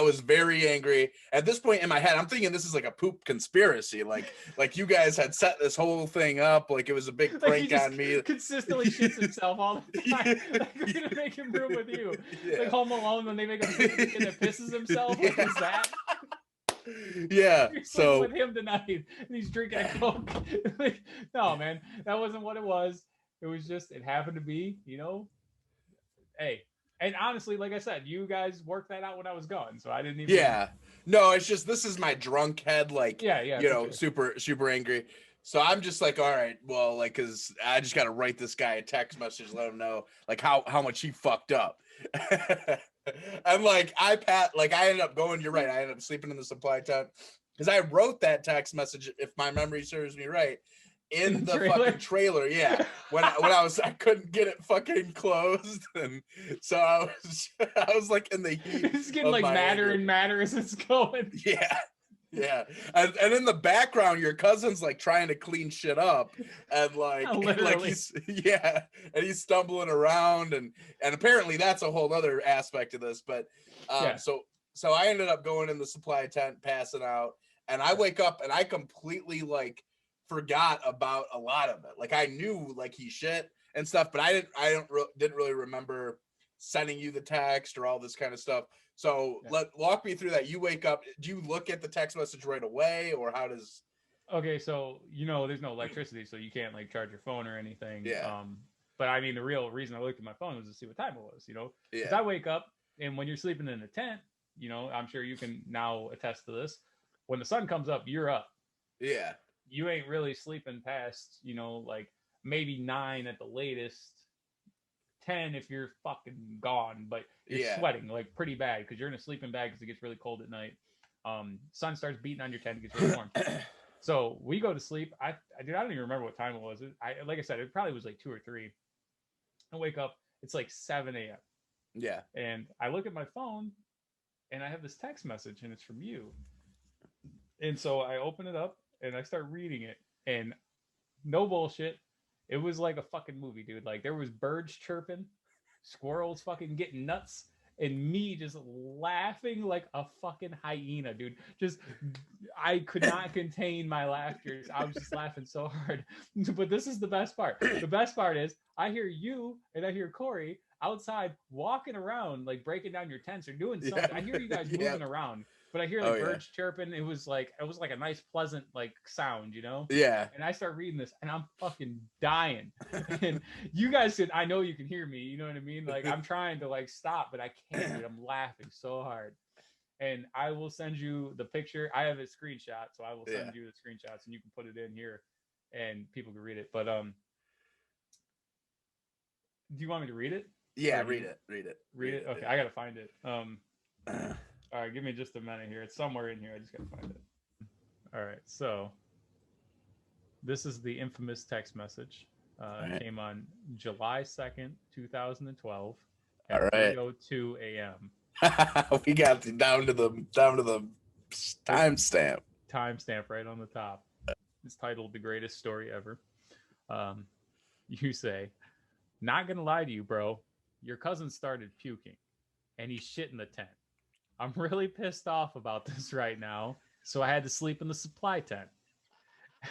was very angry. At this point in my head, I'm thinking this is like a poop conspiracy. Like you guys had set this whole thing up. Like it was a big prank on me. Consistently shits himself all the time. Like we're gonna make him room with you. Like Home Alone when they make him and it pisses himself. What is that? Yeah. So with him tonight, and he's drinking a Coke. Like, no, man, that wasn't what it was. It was just it happened to be, Hey. And honestly, like I said, you guys worked that out when I was gone, so I didn't even. Yeah, no, it's just this is my drunk head, like sure. super angry. So I'm just like, all right, well, like, cause I just gotta write this guy a text message, let him know like how much he fucked up. And like I ended up going. You're right. I ended up sleeping in the supply tent because I wrote that text message, if my memory serves me right, in the fucking trailer. Yeah. When I couldn't get it fucking closed. And so I was like in the heat. It's getting like madder and madder as it's going. Yeah. Yeah. And in the background, your cousin's like trying to clean shit up. And like he's stumbling around and apparently that's a whole other aspect of this. But so I ended up going in the supply tent, passing out, and I wake up and I completely like forgot about a lot of it. Like I knew like he shit and stuff, but I didn't really remember sending you the text or all this kind of stuff. So walk me through that. You wake up, do you look at the text message right away, or how does? Okay, so there's no electricity, so you can't like charge your phone or anything. Yeah. But I mean, the real reason I looked at my phone was to see what time it was. Because I wake up, and when you're sleeping in a tent, I'm sure you can now attest to this. When the sun comes up, you're up. Yeah. You ain't really sleeping past, like maybe 9 at the latest, 10 if you're fucking gone, but you're sweating like pretty bad because you're in a sleeping bag because it gets really cold at night. Sun starts beating on your tent, it gets really warm. So we go to sleep. I don't even remember what time it was. Like I said, it probably was like 2 or 3. I wake up, it's like 7 a.m. Yeah. And I look at my phone and I have this text message and it's from you. And so I open it up and I start reading it, and no bullshit, it was like a fucking movie, dude. Like there was birds chirping, squirrels fucking getting nuts, and me just laughing like a fucking hyena, dude. Just, I could not contain my laughter. I was just laughing so hard. But this is the best part. The best part is I hear you and I hear Corey outside walking around, like breaking down your tents or doing something. I hear you guys moving around, but I hear like birds chirping. It was like a nice, pleasant like sound, you know? Yeah. And I start reading this and I'm fucking dying. And you guys could, I know you can hear me, you know what I mean? Like I'm trying to like stop, but I can't, dude. I'm laughing so hard. And I will send you the picture. I have a screenshot, so I will send you the screenshots and you can put it in here and people can read it. But do you want me to read it? Yeah, read it. Read it. Okay, I gotta find it. All right, give me just a minute here. It's somewhere in here. I just gotta find it. All right, so this is the infamous text message. It came on July 2nd, 2012 at 3:02 a.m. We got down to the timestamp. Timestamp right on the top. It's titled "The Greatest Story Ever." You say, "Not gonna lie to you, bro. Your cousin started puking, and he shit in the tent. I'm really pissed off about this right now, so I had to sleep in the supply tent.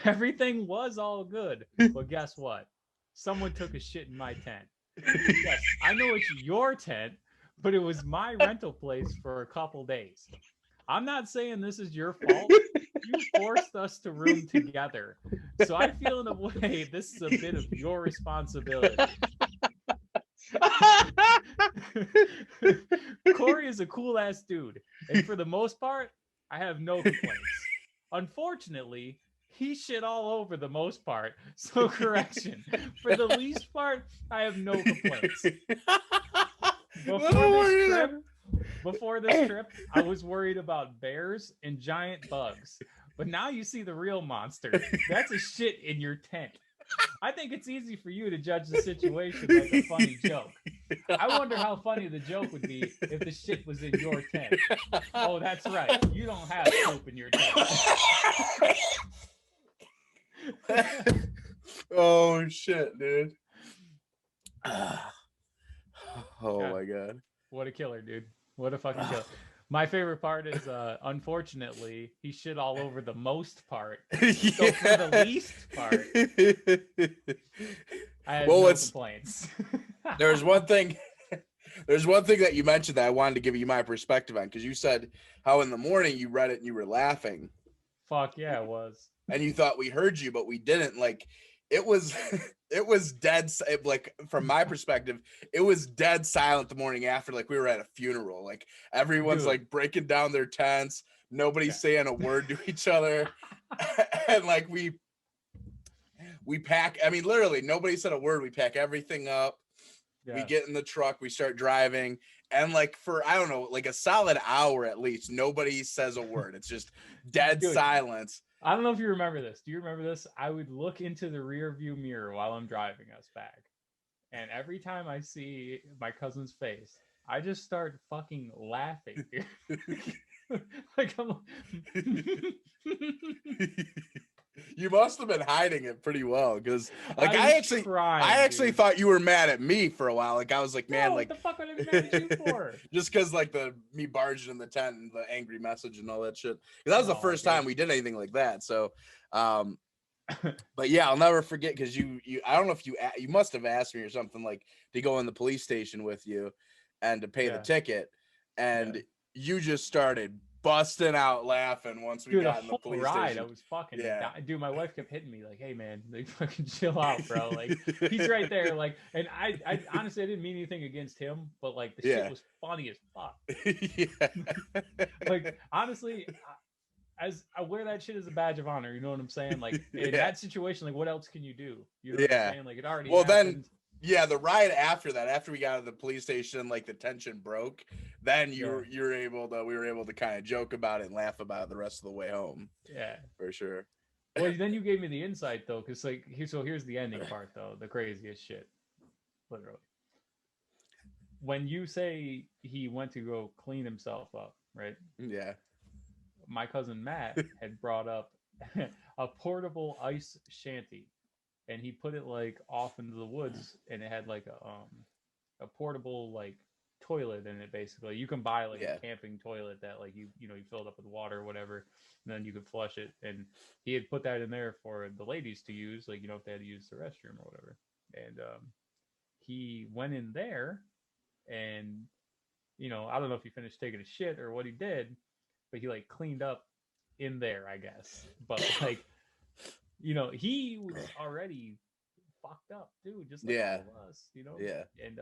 Everything was all good, but guess what? Someone took a shit in my tent. Yes, I know it's your tent, but it was my rental place for a couple days. I'm not saying this is your fault. You forced us to room together, so I feel in a way this is a bit of your responsibility." Corey is a cool ass dude, and for the most part, I have no complaints. Unfortunately, he shit all over the most part, so correction. For the least part, I have no complaints. Before this trip, I was worried about bears and giant bugs, but now you see the real monster. That's a shit in your tent. I think it's easy for you to judge the situation like a funny joke. I wonder how funny the joke would be if the shit was in your tent. Oh, that's right. You don't have poop in your tent. Oh shit, dude. My god. What a killer, dude. What a fucking killer. My favorite part is, unfortunately, he shit all over the most part. So for the least part, I have no complaints. There's one thing that you mentioned that I wanted to give you my perspective on, because you said how in the morning you read it and you were laughing. Fuck yeah, it was. And you thought we heard you, but we didn't. Like, it was dead. Like, from my perspective, it was dead silent the morning after. Like, we were at a funeral. Like, everyone's like breaking down their tents. Nobody's saying a word to each other. And like we pack. I mean, literally, nobody said a word. We pack everything up. Yeah. We get in the truck. We start driving. And like for, I don't know, like a solid hour at least, nobody says a word. It's just dead silence. I don't know if you remember this. Do you remember this? I would look into the rear view mirror while I'm driving us back. And every time I see my cousin's face, I just start fucking laughing. Like I'm You must have been hiding it pretty well, because like I actually thought you were mad at me for a while. Like I was like, man, like what the fuck would I be mad at you for? Just because like me barging in the tent and the angry message and all that shit. That was the first time we did anything like that. So, but yeah, I'll never forget, because you I don't know if you must have asked me or something, like to go in the police station with you and to pay the ticket, and you just started busting out laughing once we got in the police station. I was fucking dude, my wife kept hitting me like, hey man, like fucking chill out, bro. Like he's right there. Like, and I honestly I didn't mean anything against him, but like the shit was funny as fuck. Like honestly, as I wear that shit as a badge of honor, you know what I'm saying? Like in that situation, like what else can you do? You know what I'm saying? Like it already happened. Yeah, the ride after that, after we got out of the police station, like the tension broke, then we were able to kind of joke about it and laugh about it the rest of the way home. Yeah. For sure. Well, then you gave me the insight though, because like here's the ending part though, the craziest shit, literally. When you say he went to go clean himself up, right? Yeah. My cousin Matt had brought up a portable ice shanty, and he put it like off into the woods, and it had like a portable like toilet in it. Basically, you can buy like a camping toilet that like you fill it up with water or whatever, and then you could flush it. And he had put that in there for the ladies to use, like if they had to use the restroom or whatever. And he went in there, and I don't know if he finished taking a shit or what he did, but he like cleaned up in there, I guess. But like, he was already fucked up, dude, just like all of us, Yeah. And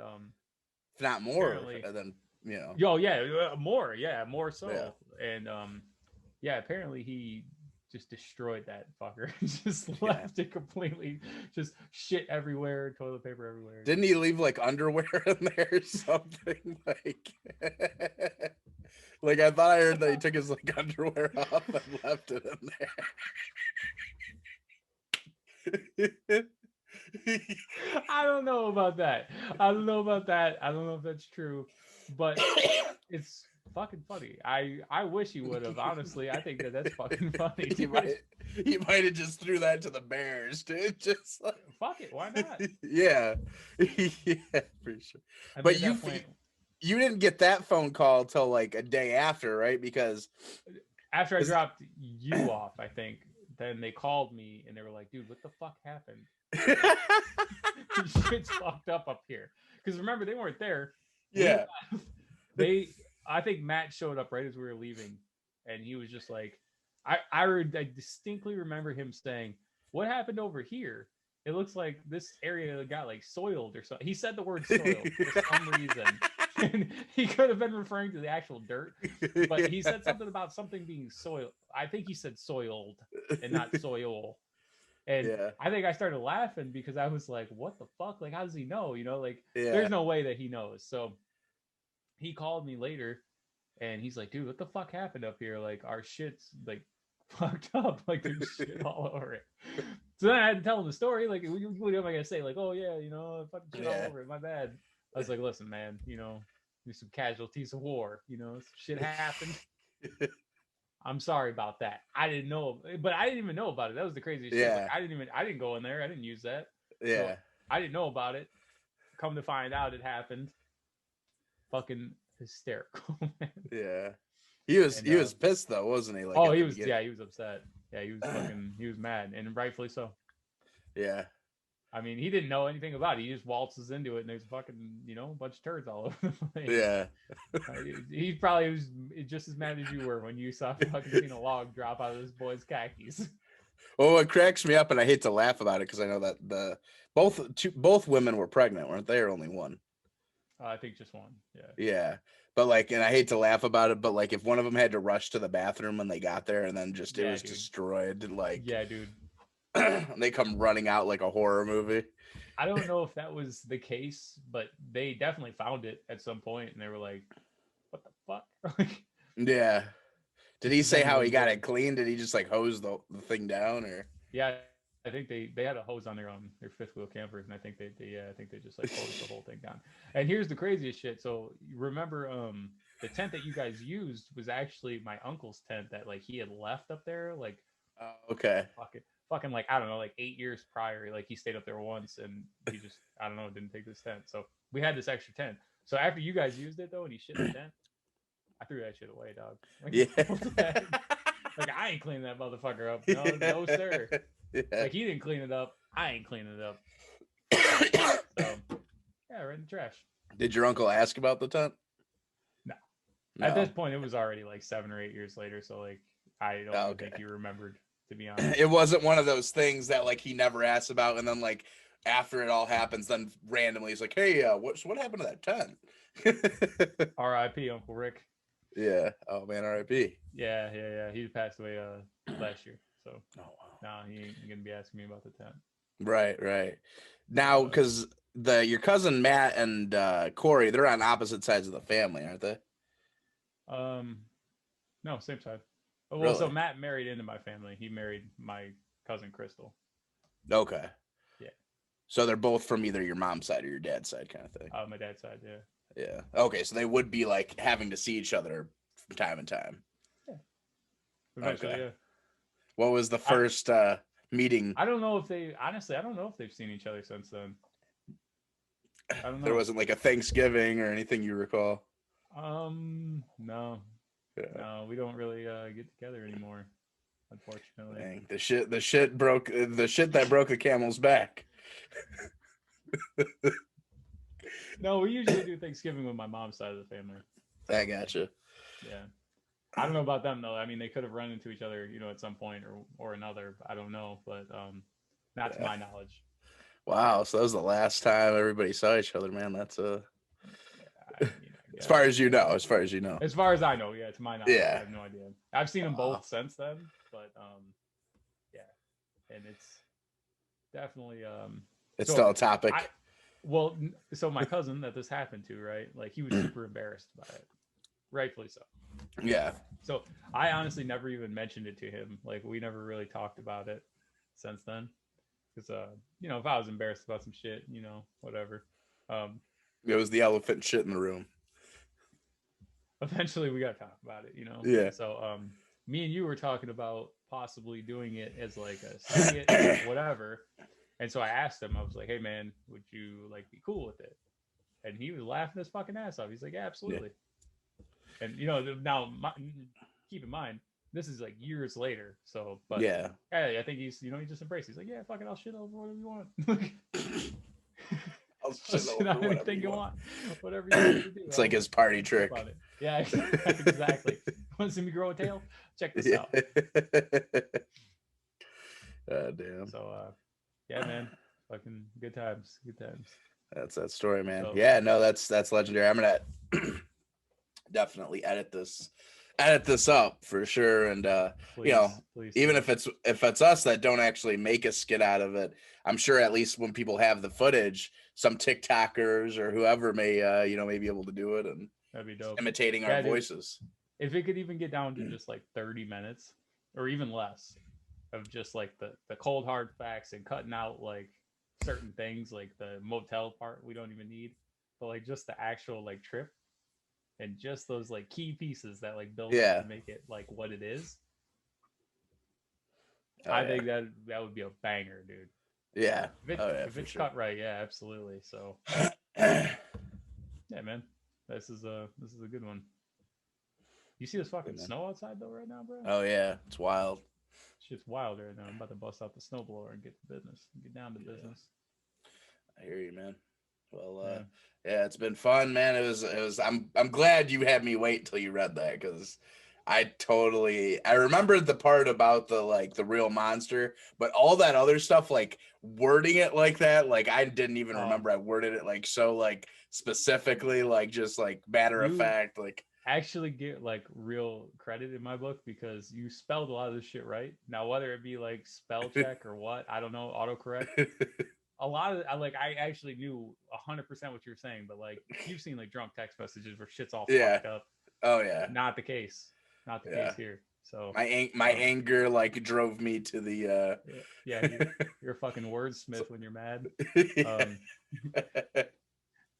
if not more than more so. Yeah. And apparently he just destroyed that fucker. Just left it completely, just shit everywhere, toilet paper everywhere. Didn't he leave like underwear in there or something? Like like I thought I heard that he took his like underwear off and left it in there. I don't know about that. I don't know if that's true, but it's fucking funny. I wish he would have. Honestly, I think that's fucking funny. He might have just threw that to the bears, dude. Just like, fuck it, why not? Yeah, for sure. But you didn't get that phone call till like a day after, right? Because after I dropped you off, I think. Then they called me and they were like, "Dude, what the fuck happened? Shit's fucked up here." Because remember, they weren't there. Yeah. I think Matt showed up right as we were leaving, and he was just like, I distinctly remember him saying, "What happened over here? It looks like this area got like soiled or something." He said the word soiled for some reason. And he could have been referring to the actual dirt, but he said something about something being soiled. I think he said soiled and not soil. And I think I started laughing because I was like, what the fuck? Like, how does he know? There's no way that he knows. So he called me later and he's like, dude, what the fuck happened up here? Like, our shit's like fucked up. Like, there's shit all over it. So then I had to tell him the story. Like, what am I going to say? Like, oh yeah, I fucking shit all over it. My bad. I was like, listen, man, there's some casualties of war, some shit happened. I'm sorry about that. I didn't know, but I didn't even know about it. That was the craziest shit. Like, I didn't go in there. I didn't use that. Yeah. So I didn't know about it. Come to find out it happened. Fucking hysterical, man. Yeah. He was pissed though, wasn't he? Like, he was upset. Yeah, he was mad, and rightfully so. Yeah. I mean, he didn't know anything about it. He just waltzes into it, and there's fucking, a bunch of turds all over the place. Yeah. He probably was just as mad as you were when you saw fucking seen a log drop out of this boy's khakis. Well, what cracks me up, and I hate to laugh about it because I know that both women were pregnant, weren't they? Or only one? I think just one. Yeah. Yeah. But like, and I hate to laugh about it, but like, if one of them had to rush to the bathroom when they got there, and then just it was destroyed, like, yeah, dude. They come running out like a horror movie. I don't know if that was the case, but they definitely found it at some point, and they were like, "What the fuck?" Yeah. Did he say how he got it clean? Did he just like hose the thing down, or? Yeah, I think they had a hose on their fifth wheel campers, and I think they just like hosed the whole thing down. And here's the craziest shit. So you remember the tent that you guys used was actually my uncle's tent that like he had left up there, like okay. Fucking like, I don't know, like 8 years prior, like he stayed up there once and he just, I don't know, didn't take this tent. So we had this extra tent. So after you guys used it though, and he shit in the tent, I threw that shit away, dog. Like, yeah. Like, I ain't cleaning that motherfucker up. No, sir. Yeah. Like, he didn't clean it up. I ain't cleaning it up. So yeah, right in the trash. Did your uncle ask about the tent? No. At this point, it was already like 7 or 8 years later. So like, I don't think he remembered. To be honest, it wasn't one of those things that like he never asked about, and then like after it all happens, then randomly he's like, "Hey, what happened to that tent?" R.I.P. Uncle Rick. Yeah. Oh man, R.I.P. Yeah. He passed away last year, so wow. no, he ain't gonna be asking me about the tent. Right. Now, because your cousin Matt and Corey, they're on opposite sides of the family, aren't they? No, same side. Oh, well, so Really? Matt married into my family. He married my cousin Crystal. Okay. Yeah. So they're both from either your mom's side or your dad's side, kind of thing. My dad's side, yeah. Yeah. Okay, so they would be like having to see each other from time to time. Yeah. Eventually, Okay. yeah. What was the first meeting? I don't know if I don't know if they've seen each other since then. I don't know. There wasn't like a Thanksgiving or anything you recall. No. Yeah. No, we don't really get together anymore, unfortunately. Dang, the shit that broke the camel's back. No, we usually do Thanksgiving with my mom's side of the family. I gotcha. Yeah. I don't know about them though. I mean, they could have run into each other, at some point or another. I don't know, but not to my knowledge. Wow, so that was the last time everybody saw each other, man. That's As far as you know. As far as I know, yeah, to my knowledge, I have no idea. I've seen them both since then, but yeah, and it's definitely it's still a topic. So my cousin that this happened to, right? Like he was super embarrassed by it, rightfully so. Yeah. So I honestly never even mentioned it to him. Like we never really talked about it since then, because if I was embarrassed about some shit, whatever. It was the elephant shit in the room. Eventually we got to talk about it, Yeah. So me and you were talking about possibly doing it as like a skit or whatever, and so I asked him, I was like, hey man, would you like be cool with it? And he was laughing his fucking ass off. He's like, yeah, absolutely. Yeah. And now keep in mind this is like years later, so but yeah, I think he's he just embraced. He's like, yeah, fuck it, I'll shit over whatever you want. I'll shit over anything you want, whatever you want to do. It's like his party trick. Yeah, exactly. Want to see me grow a tail? Check this out. Damn. So yeah, man, fucking good times. That's that story, man. So, yeah, no, that's legendary. I'm gonna definitely edit this up for sure. And please, even if it's us that don't actually make a skit out of it, I'm sure at least when people have the footage, some TikTokers or whoever may may be able to do it, and that'd be dope. Imitating our voices. If it could even get down to just like 30 minutes or even less of just like the cold hard facts and cutting out like certain things like the motel part we don't even need, but like just the actual like trip and just those like key pieces that like build up to make it like what it is. I think that would be a banger, dude. Yeah. If it's cut right, yeah, absolutely. So yeah, man. This is a good one. You see this fucking snow outside though right now, bro? Oh yeah, it's wild. Shit's wild right now. I'm about to bust out the snowblower and get to business. Get down to business. I hear you, man. Well, yeah, it's been fun, man. It was. I'm glad you had me wait until you read that, because I remembered the part about the real monster, but all that other stuff, like wording it like that, like I didn't even remember I worded it like so like specifically, like just like matter of fact, like. Actually get like real credit in my book because you spelled a lot of this shit right. Now whether it be like spell check or what, I don't know, autocorrect. A lot of I actually knew 100% what you were saying, but like you've seen like drunk text messages where shit's all fucked up. Oh yeah. Not the case. Not the case here. So my anger like drove me to the you're a fucking wordsmith when you're mad.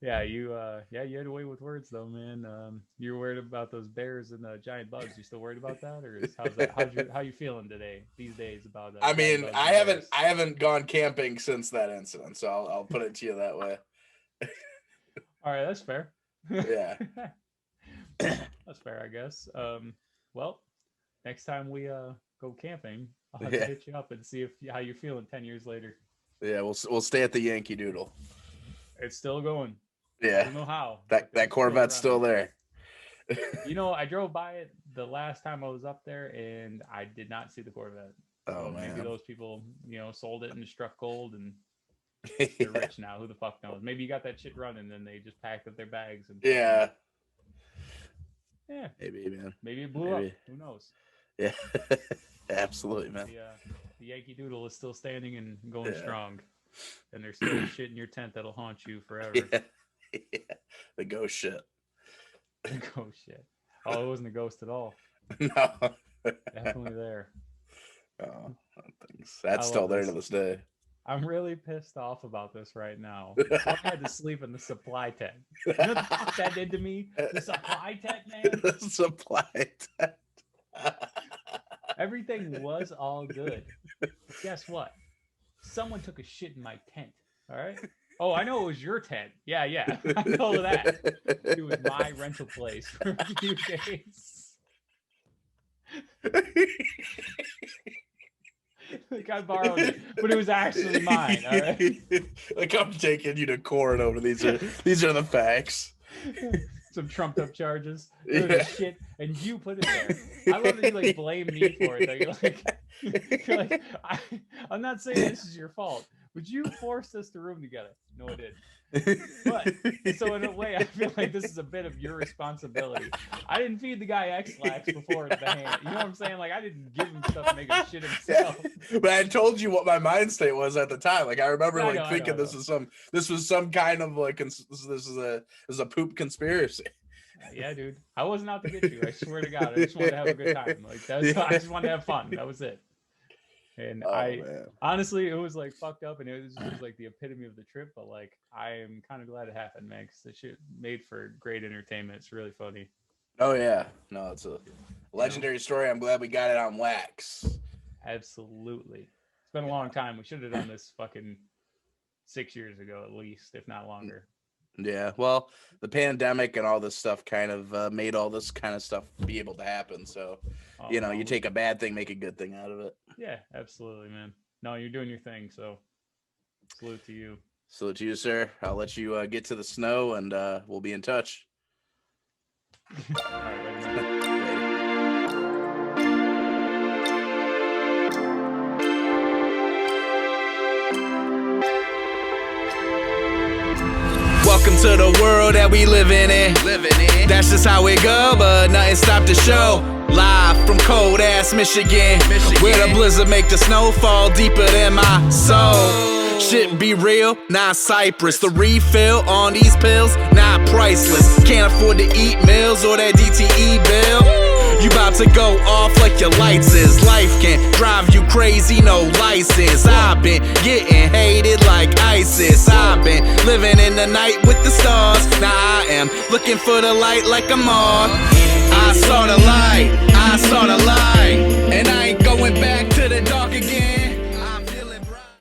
You had a way with words though, man. You were worried about those bears and the giant bugs. You still worried about that, or how you feeling these days about that? I mean, I haven't gone camping since that incident, so I'll put it to you that way. All right, that's fair. Yeah. That's fair, I guess. Well, next time we go camping, I'll have to hit you up and see how you're feeling 10 years later. Yeah, we'll stay at the Yankee Doodle. It's still going. Yeah. I don't know how. That Corvette's still there. I drove by it the last time I was up there and I did not see the Corvette. Oh man. Maybe those people, sold it and struck gold and they're rich now. Who the fuck knows? Maybe you got that shit running and they just packed up their bags and Yeah. Yeah. Maybe, man. Maybe it blew up. Who knows? Yeah. Absolutely, man. Yeah. The Yankee Doodle is still standing and going strong. And there's still shit in your tent that'll haunt you forever. Yeah. The ghost shit. The ghost shit. Oh, it wasn't a ghost at all. No. Definitely there. Oh, that's still there to this day. I'm really pissed off about this right now. I had to sleep in the supply tent. You know what the fuck that did to me? The supply tent, man. The supply tent. Everything was all good. But guess what? Someone took a shit in my tent. All right. Oh, I know it was your tent. Yeah. I know that. It was my rental place for a few days. Like I borrowed it, but it was actually mine. All right. Like I'm taking you to court over these are the facts. Some trumped up charges. It was shit, and you put it there. I love that you like blame me for it. You're like I'm not saying this is your fault, but you forced us to room together. No, I didn't. But so in a way, I feel like this is a bit of your responsibility. I didn't feed the guy X-Lax before the hand. You know what I'm saying? Like I didn't give him stuff to make him shit himself. But I told you what my mind state was at the time. Like I remember thinking this was some kind of like this is a poop conspiracy. Yeah, dude. I wasn't out to get you. I swear to God. I just wanted to have a good time. Like I just wanted to have fun. That was it. And honestly, it was like fucked up, and it was like the epitome of the trip. But like, I am kind of glad it happened, man, because the shit made for great entertainment. It's really funny. Oh yeah, no, it's a legendary story. I'm glad we got it on wax. Absolutely, it's been a long time. We should have done this fucking 6 years ago, at least, if not longer. Yeah, well, the pandemic and all this stuff kind of made all this kind of stuff be able to happen. So, you take a bad thing, make a good thing out of it. Yeah, absolutely, man. No, you're doing your thing. So, salute to you. Salute to you, sir. I'll let you get to the snow, and we'll be in touch. All right, later. Welcome to the world that we living in. That's just how it go, but nothing stopped the show. Live from cold ass Michigan, where the blizzard make the snow fall deeper than my soul. Shit be real, not Cyprus. The refill on these pills, not priceless. Can't afford to eat meals or that DTE bill. You about to go off like your lights is. Life can drive you crazy, no license. I've been getting hated like ISIS. I've been living in the night with the stars. Now I am looking for the light like I'm on. I saw the light, and I ain't going back.